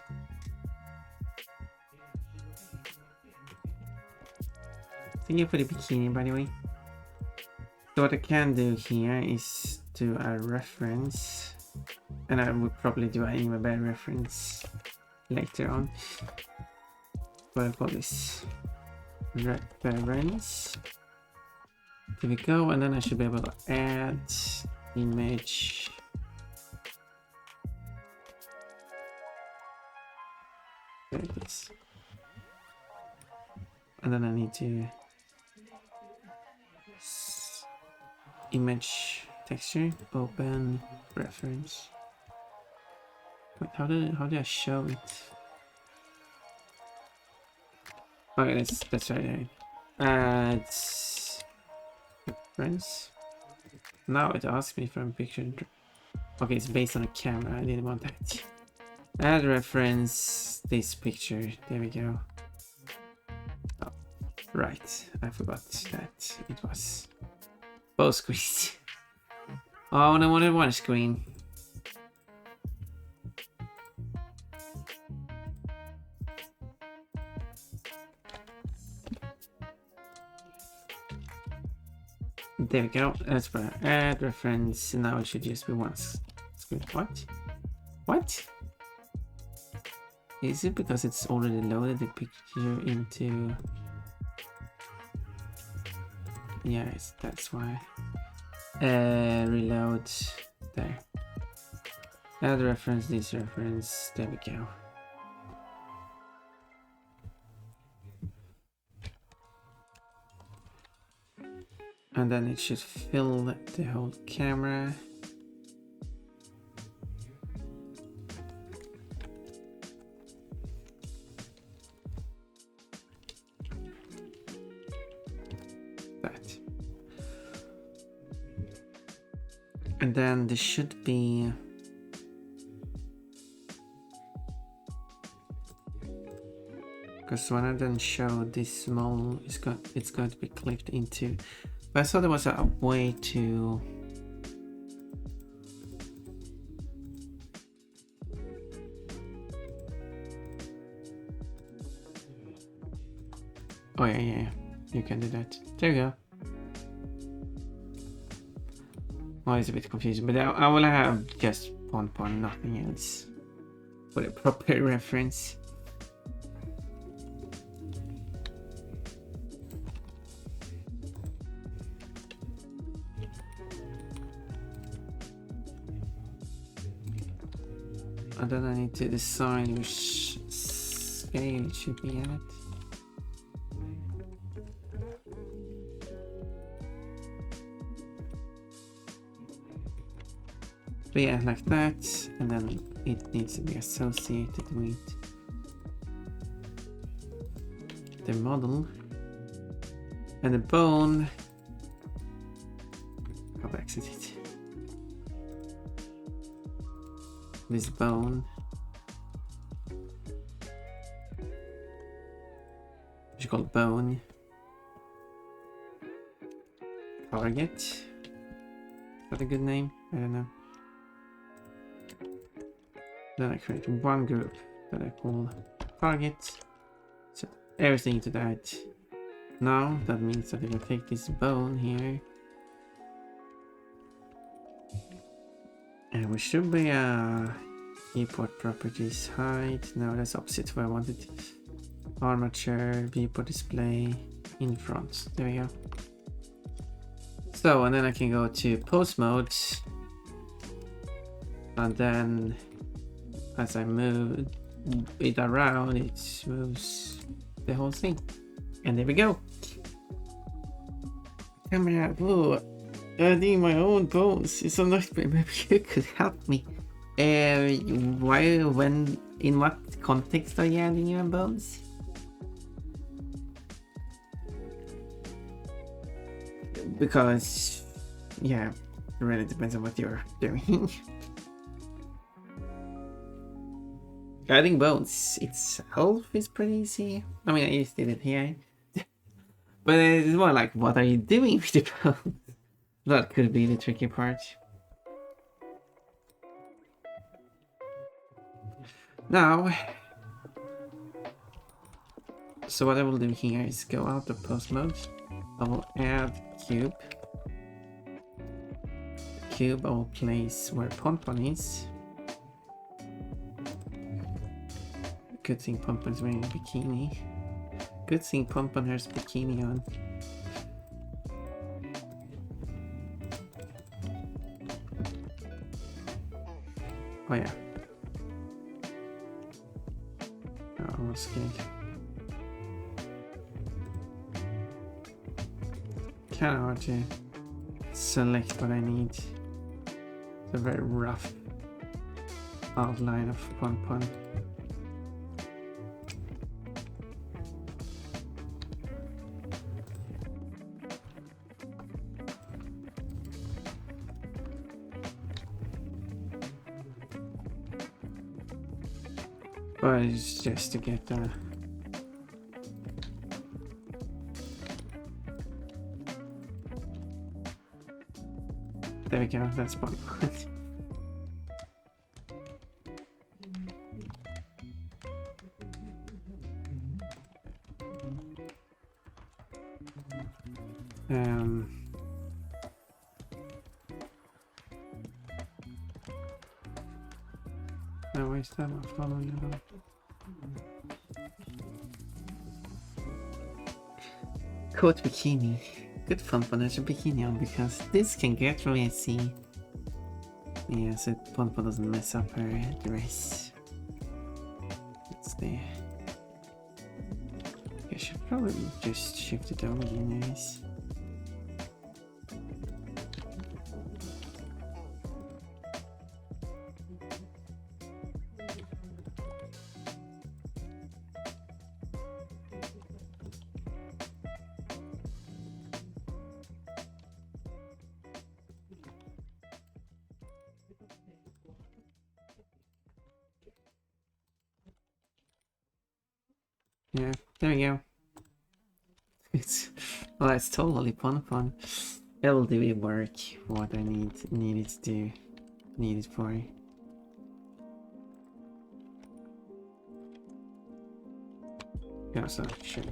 A: Thank you for the bikini, by the way. So what I can do here is do a reference, and I would probably do an even better reference later on. What I call this reference. There we go, and then I should be able to add image. There it is. And then I need to image texture, open reference. Wait, how do I show it? Okay, that's right. Add reference. Now it asks me for a picture. Okay, it's based on a camera. I didn't want that. Add reference this picture. There we go. Oh, right. I forgot that it was both screens. Oh, and I wanted one screen. There we go. That's for add reference. Now it should just be one screen. What? What? Is it because it's already loaded the picture into? Yes, that's why. Reload there. Add reference, this reference. There we go. And then it should fill the whole camera. That. And then there should be because when I then show this small, it's going to be clicked into. But I thought there was a way to oh yeah, you can do that. There you go. Well, it's a bit confusing, but I will have just one point, nothing else for a proper reference. And then I need to decide which scale it should be at. But yeah, like that, and then it needs to be associated with the model and the bone. How to exit it? This bone, which is called bone. Target. Is that a good name? I don't know. Then I create one group that I call target. Set everything to that. Now that means that if I take this bone here, and we should be viewport properties height. No, that's opposite where I wanted. Armature, viewport display in front. There we go. So, and then I can go to pose mode, and then as I move it around, it moves the whole thing. And there we go. Camera. Oh, adding my own bones is a nightmare. Maybe you could help me. Why, when, in what context are you adding your bones? Because, yeah, really depends on what you're doing. Adding bones itself is pretty easy. I mean, I just did it here. But it's more like, what are you doing with the bones? That could be the tricky part. Now, so what I will do here is go out of post mode. I will add cube. The cube I will place where Pompon is. Good thing Pompon's wearing a bikini. Good thing Pompon has bikini on. Oh yeah. Oh, I was scared. Kinda hard to select what I need. It's a very rough outline of Pompon. But it's just to get the there we go, that's one. No, where's that not following at all? Coat bikini. Good fun when there's a bikini on because this can get messy. Yeah, so Pompa doesn't mess up her dress. It's there. I should probably just shift it over anyways. Yeah, there we go. It's totally fun. It'll do it work what I need it to do. Need it for. Yeah, so sure.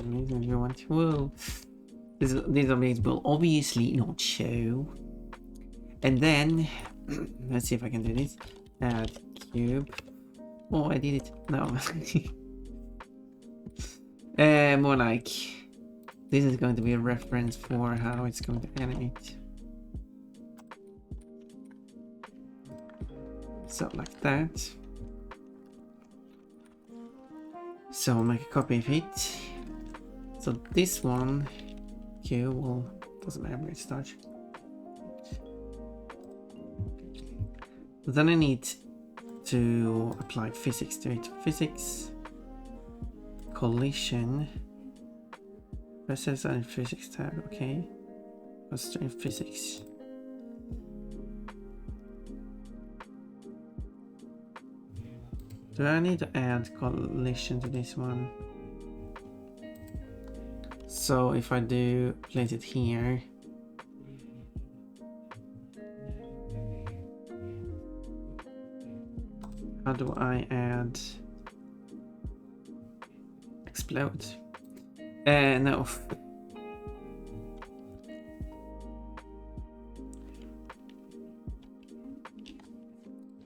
A: Amazing if you want. Whoa. These objects will obviously not show. And then let's see if I can do this. Add cube. Oh, I did it. No. More like this is going to be a reference for how it's going to animate. So like that. So I'll make a copy of it. So this one here will doesn't matter where it starts. Then I need to apply physics to it. Physics. Collision. Versus in physics tab, okay. Let's try physics. Do I need to add collision to this one? So if I do place it here. How do I add explode? No.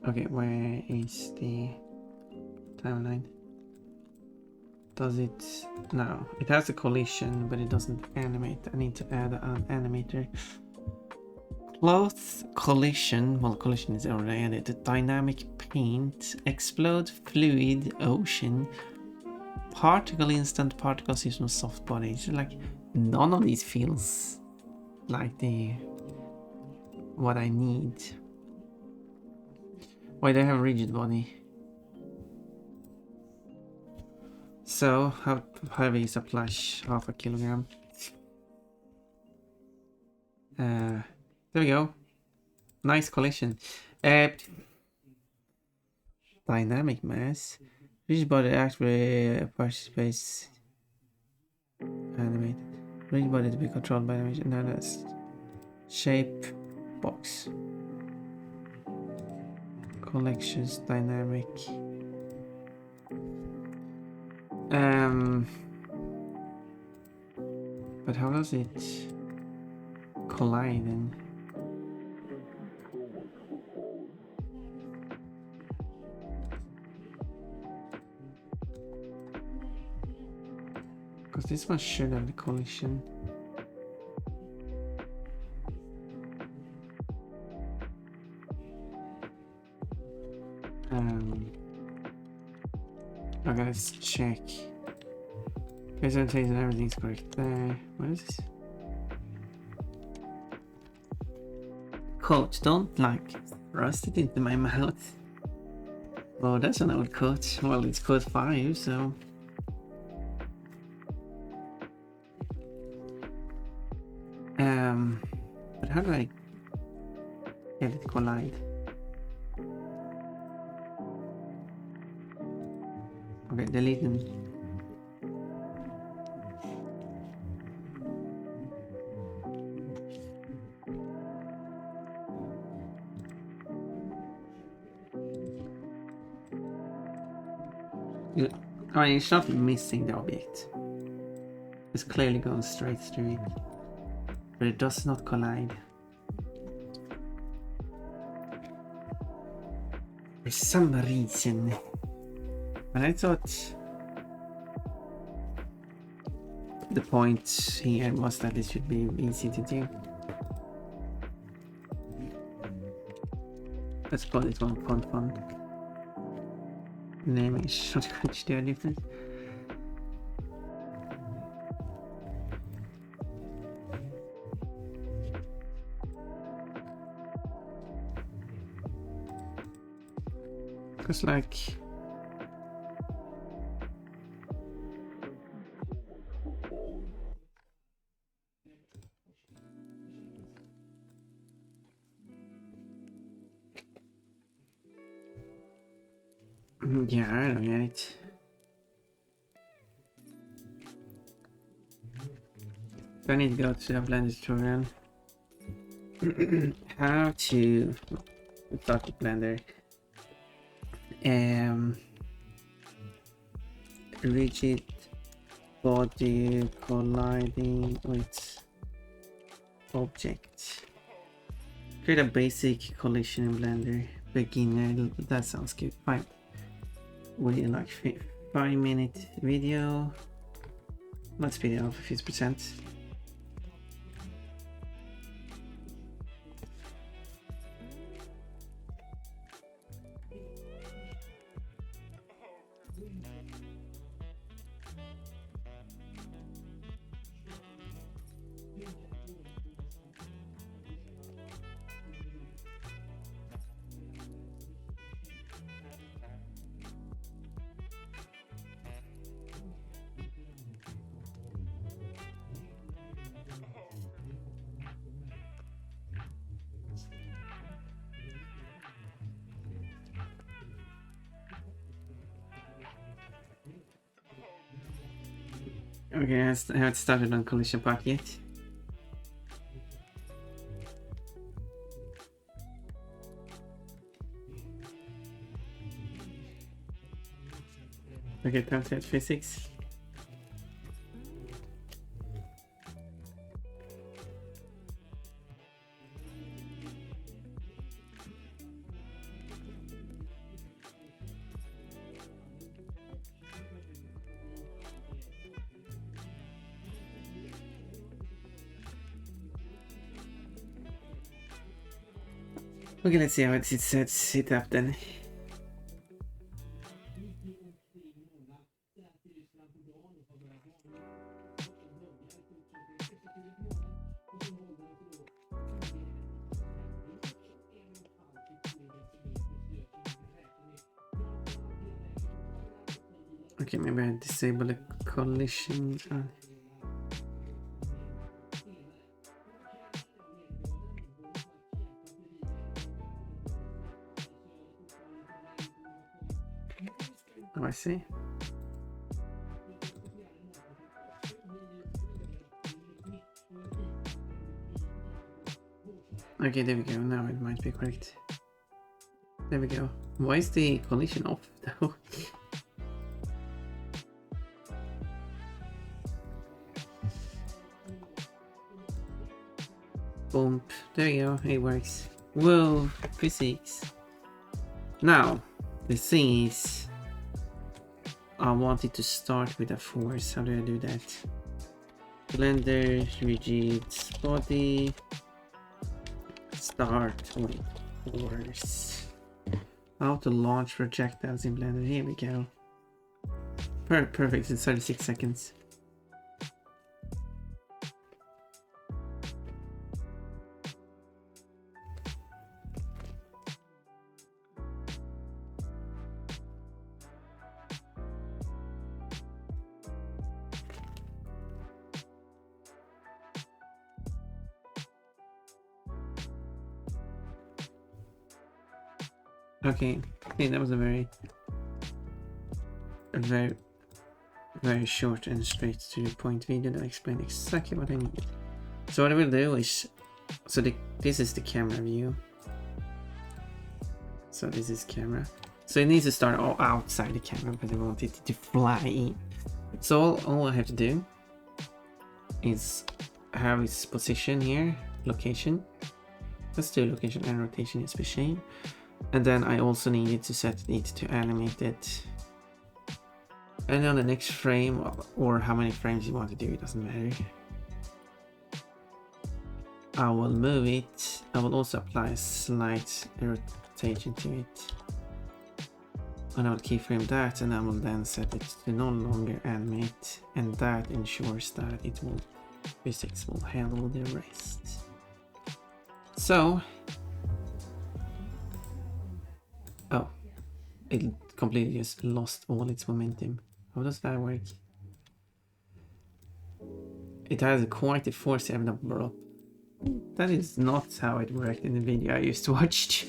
A: Okay, where is the timeline? Does it? No, it has a collision, but it doesn't animate. I need to add an animator. Cloth collision. Well, collision is already added. Dynamic paint, explode, fluid, ocean. Particle instant, particle system, soft body. It's like none of these feels like what I need. Why do I have a rigid body? So how heavy is a plush? 0.5 kilogram. There we go. Nice collision. Dynamic mass. Rigid body actually participates animated. Rigid body to be controlled by animation. No, that's shape box. Collections dynamic. But how does it collide then? Because this one should have the collision. Okay, let's check. Presentation, everything's correct there. What is this? Coach, don't like thrust it into my mouth. Oh, that's an old code. Well, it's code 5, so. But how do I get it collide? Okay, delete them. I mean, it's not missing the object. It's clearly going straight through it. But it does not collide. For some reason. But I thought the point here was that it should be easy to do. Let's put it on font. Name is not going to do a difference. Because like yeah, I don't get it. I need to go to a Blender tutorial. How to start the Blender. Rigid body colliding with object. Create a basic collision in Blender. Beginner, that sounds good. Fine. We like 5-minute video. Let's speed it up 50%. Okay, I haven't started on collision part yet. Okay, time to add physics. Okay, let's see how it sets it up then. Okay, maybe I disable the collision. Oh, I see. Okay, there we go. Now it might be correct. There we go. Why is the collision off though? Boom. There we go. It works. Whoa, physics. Now, the thing is, I wanted to start with a force. How do I do that? Blender, rigid body, start with force. How to launch projectiles in Blender. Here we go. Perfect. It's 36 seconds. Okay, that was a very short and straight to the point video that explained exactly what I need. So what I will do is, this is the camera view. So this is camera. So it needs to start all outside the camera because I want it to fly in. So all I have to do is have its position here, location. Let's do location and rotation is machine. And then I also needed to set it to animated. And on the next frame, or how many frames you want to do, it doesn't matter. I will move it. I will also apply a slight rotation to it. And I will keyframe that, and I will then set it to no longer animate. And that ensures that physics will handle the rest. So, oh, it completely just lost all its momentum. How does that work? It has quite a force envelope. That is not how it worked in the video I just watched.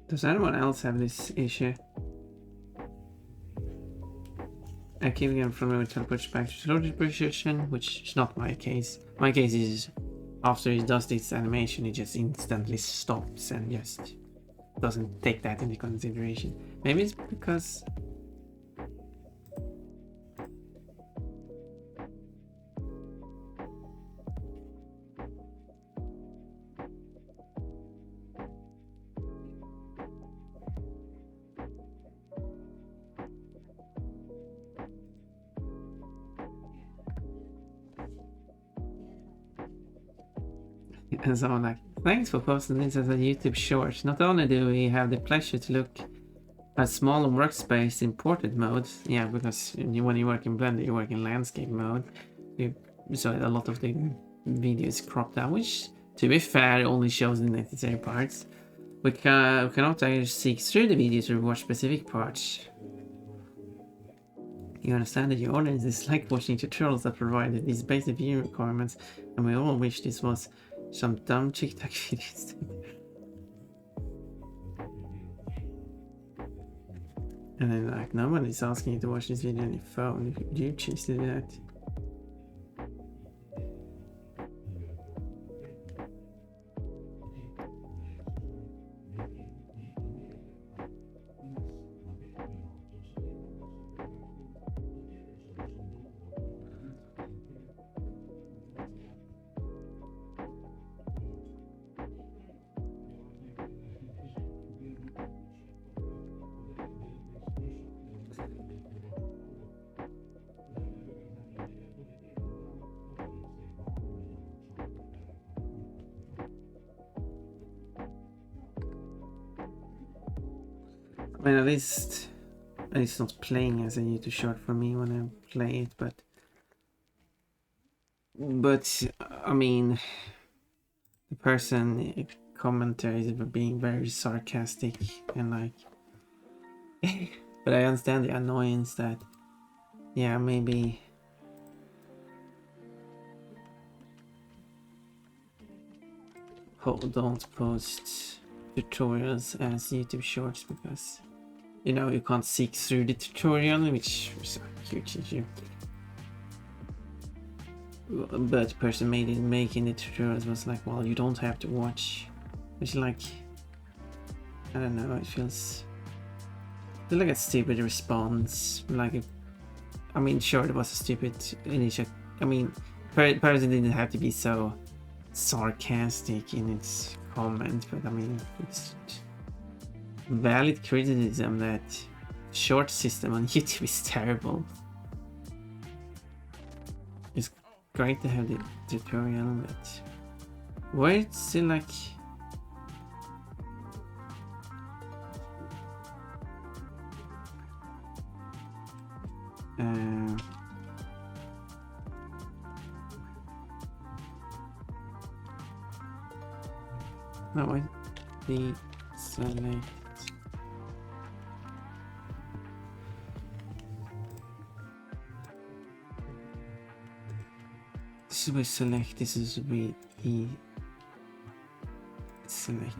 A: Does anyone else have this issue? I keep getting from a teleport back to loaded position, which is not my case. My case is after it does this animation, it just instantly stops and just doesn't take that into consideration. Maybe it's because and someone like, thanks for posting this as a YouTube short. Not only do we have the pleasure to look at smaller workspace in portrait mode, yeah, because when you work in Blender, you work in landscape mode. So a lot of the video is cropped out, which, to be fair, only shows the necessary parts. We cannot seek through the video to watch specific parts. You understand that your audience is like watching tutorials that provided these basic viewing requirements, and we all wish this was some dumb TikTok videos. And then like, nobody's asking you to watch this video on your phone if you choose to do that. I mean, at least it's not playing as a YouTube short for me when I play it, but I mean, the person commentaries were being very sarcastic and like but I understand the annoyance that yeah, maybe don't post tutorials as YouTube shorts because you know you can't seek through the tutorial, which is a huge issue. But the person making the tutorials was like, well, you don't have to watch, which like I don't know, it feels like a stupid response. Like I mean, sure, it was a stupid initial. I mean, person didn't have to be so sarcastic in its comment, but I mean, it's valid criticism that short system on YouTube is terrible. It's great to have the tutorial, but where it's still like no, I deselect. This is we select. This is we select.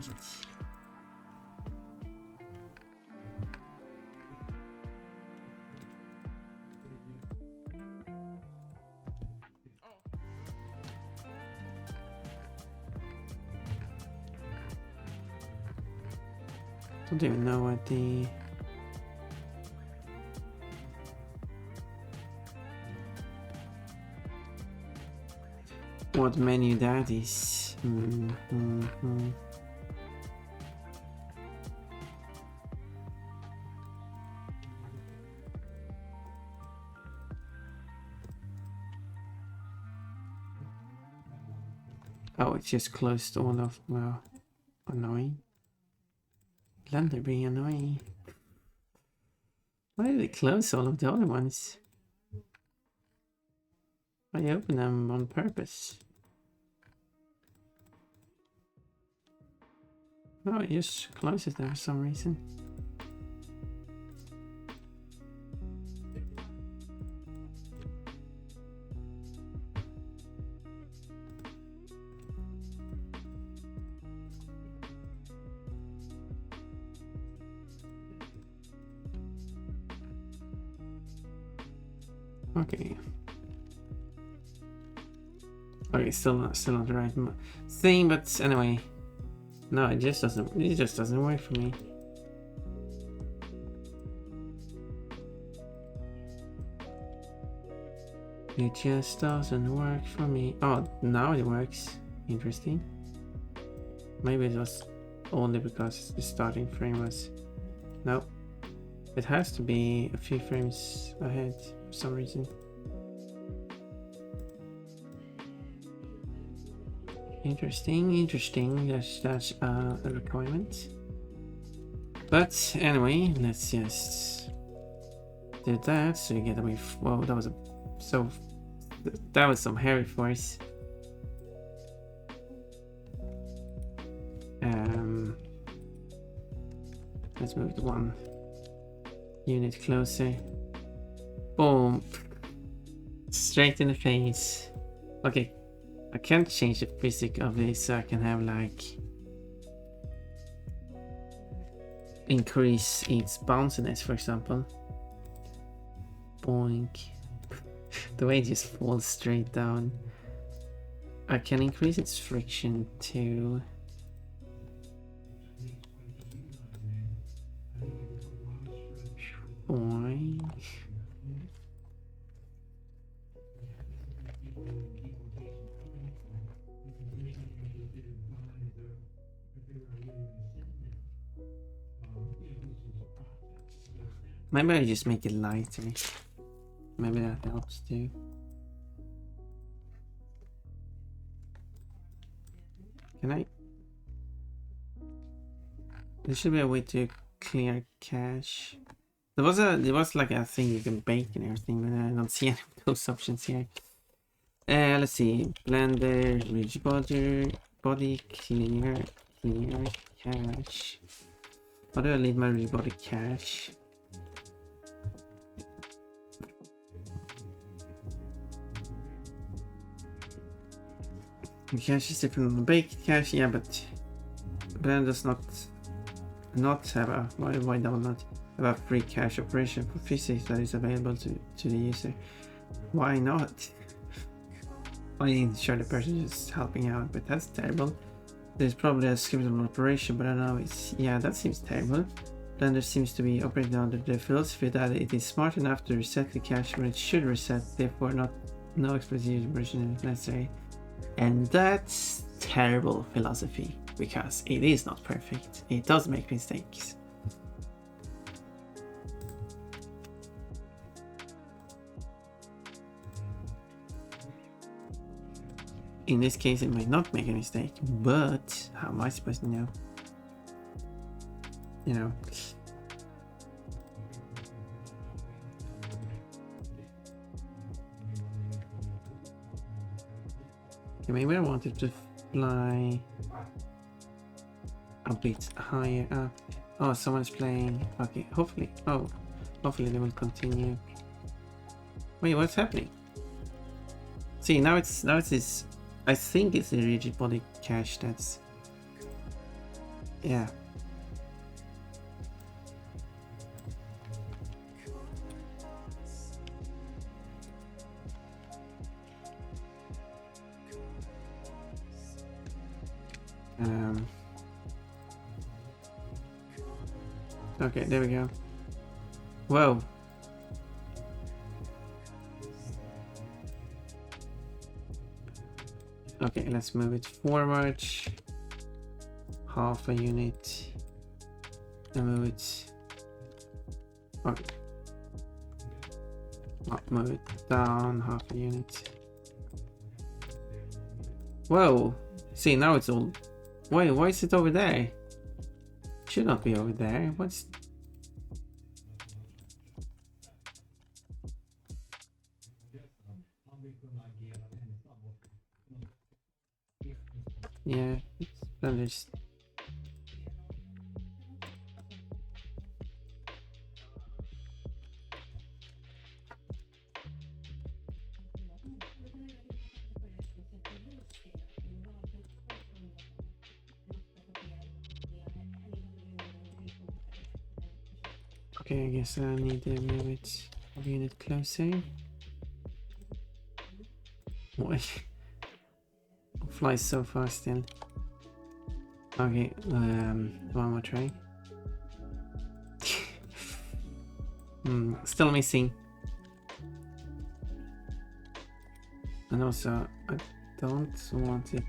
A: Don't even know what menu that is. Oh, it just closed all of, well, annoying. Blender being annoying. Why did it close all of the other ones? I opened them on purpose. Oh, it just closes them for some reason. Okay. Okay, still not the right thing, but anyway. No, it just doesn't work for me. It just doesn't work for me. Oh, now it works. Interesting. Maybe it was only because the starting frame was... No. It has to be a few frames ahead for some reason. Interesting. That's a requirement. But anyway, let's just do that. So you get away. Whoa, that was some hairy force. Let's move the one unit closer. Boom! Straight in the face. Okay. I can't change the physics of this, so I can have like increase its bounciness, for example. Boink. The way it just falls straight down. I can increase its friction too. Boink. Maybe I just make it lighter. Maybe that helps too. Can I? There should be a way to clear cache. There was like a thing you can bake and everything, but I don't see any of those options here. Let's see. Blender, ridge border, body clear cache. How do I leave my rebody cache? The cache is different from the baked cache, yeah, but then does not have a why do not have a free cache operation for physics that is available to the user? Why not? I mean, sure, the person is helping out, but that's terrible. There's probably a scriptable operation, but I don't know. It's yeah, that seems terrible. Then there seems to be operating under the philosophy that it is smart enough to reset the cache when it should reset, therefore no explicit version is necessary. And that's terrible philosophy, because it is not perfect. It does make mistakes. In this case, it might not make a mistake, but how am I supposed to know? You know. Okay, maybe I wanted to fly a bit higher up. Oh, someone's playing. Okay, hopefully. Oh, hopefully they will continue. Wait, what's happening? See, now it's this. I think it's the rigid body cache that's. Yeah. Okay, there we go. Whoa. Okay, let's move it forward. Half a unit. And move it. Okay. Move it down half a unit. Whoa. See, now it's all. Wait, why is it over there? Should not be over there. What's. Yeah, it's okay, I guess I need to move it a unit closer. Why? Flies so fast still. Okay, one more try. Still missing. And also, I don't want it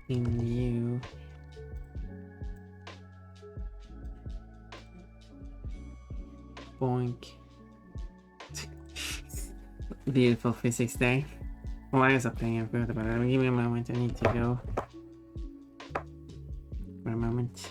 A: in you. Boink. Beautiful physics there. Why is that playing? I forgot about it. Give me a moment, I need to go. For a moment.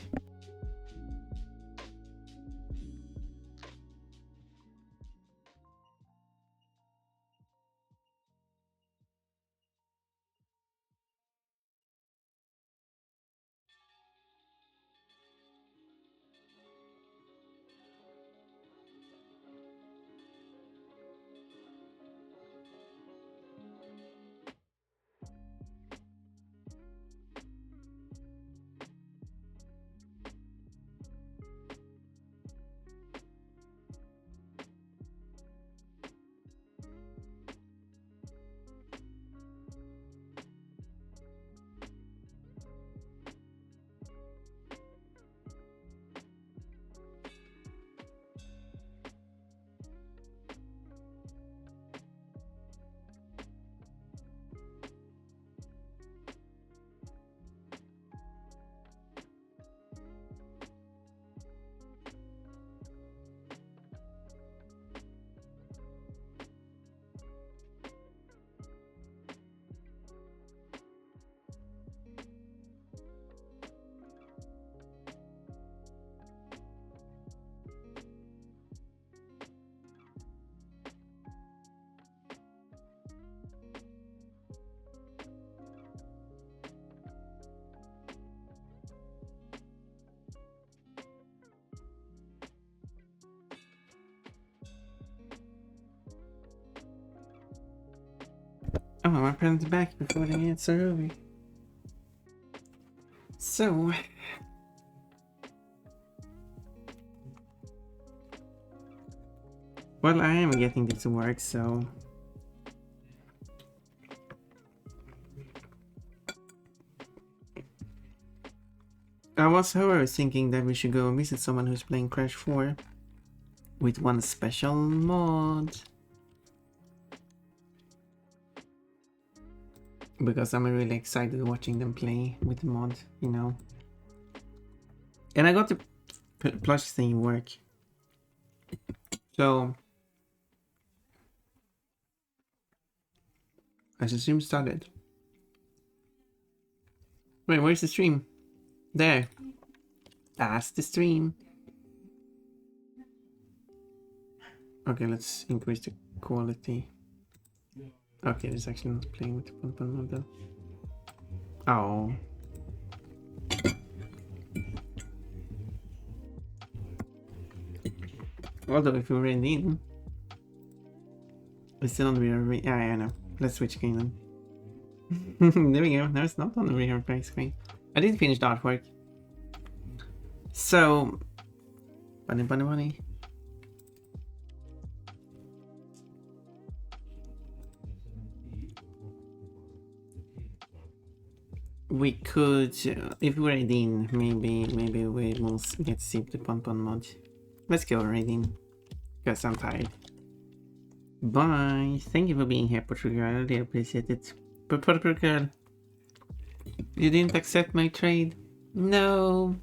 A: Oh, my parents are back before they get so early. So... Well, I am getting this to work, so... I was, however, thinking that we should go and visit someone who's playing Crash 4 with one special mod. Because I'm really excited watching them play with the mod, you know. And I got the plush thing work. So... I should assume started. Wait, where's the stream? There. That's the stream. Okay, let's increase the quality. Okay, it's actually not playing with the pun model. Oh. Although if we ran in, it's still on the rear. Yeah, I know. Let's switch screen then. There we go. Now it's not on the rear back screen. I did finish the artwork. So, bunny. We could, if we're in, maybe we will get to see the pun mod. Let's go raiding, because I'm tired. Bye. Thank you for being here, Portugal. I really appreciate it. But Portugal, you didn't accept my trade. No.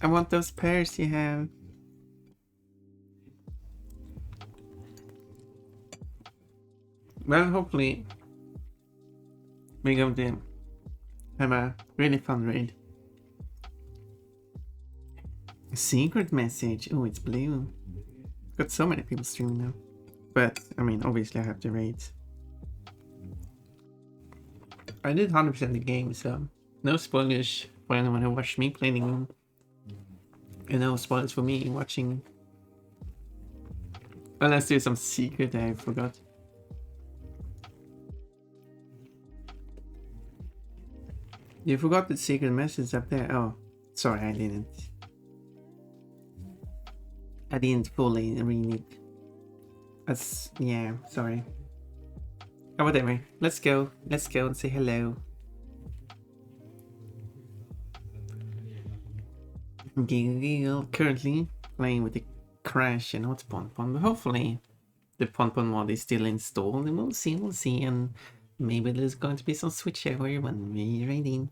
A: I want those pears you have. Well, hopefully we're going to have a really fun raid. Secret message. Oh, it's blue. Got so many people streaming now. But, I mean, obviously I have to raid. I did 100% the game, so no spoilers for anyone who watched me play the game. And no spoilers for me watching. Unless there's some secret I forgot. You forgot the secret message up there. Oh, sorry, I didn't. I didn't fully read it. That's, yeah, sorry. Oh, whatever. Let's go and say hello. Giggle. Currently playing with the Crash and not Pon, but hopefully the Pon mod is still installed, and we'll see, and maybe there's going to be some switchover when we raid in.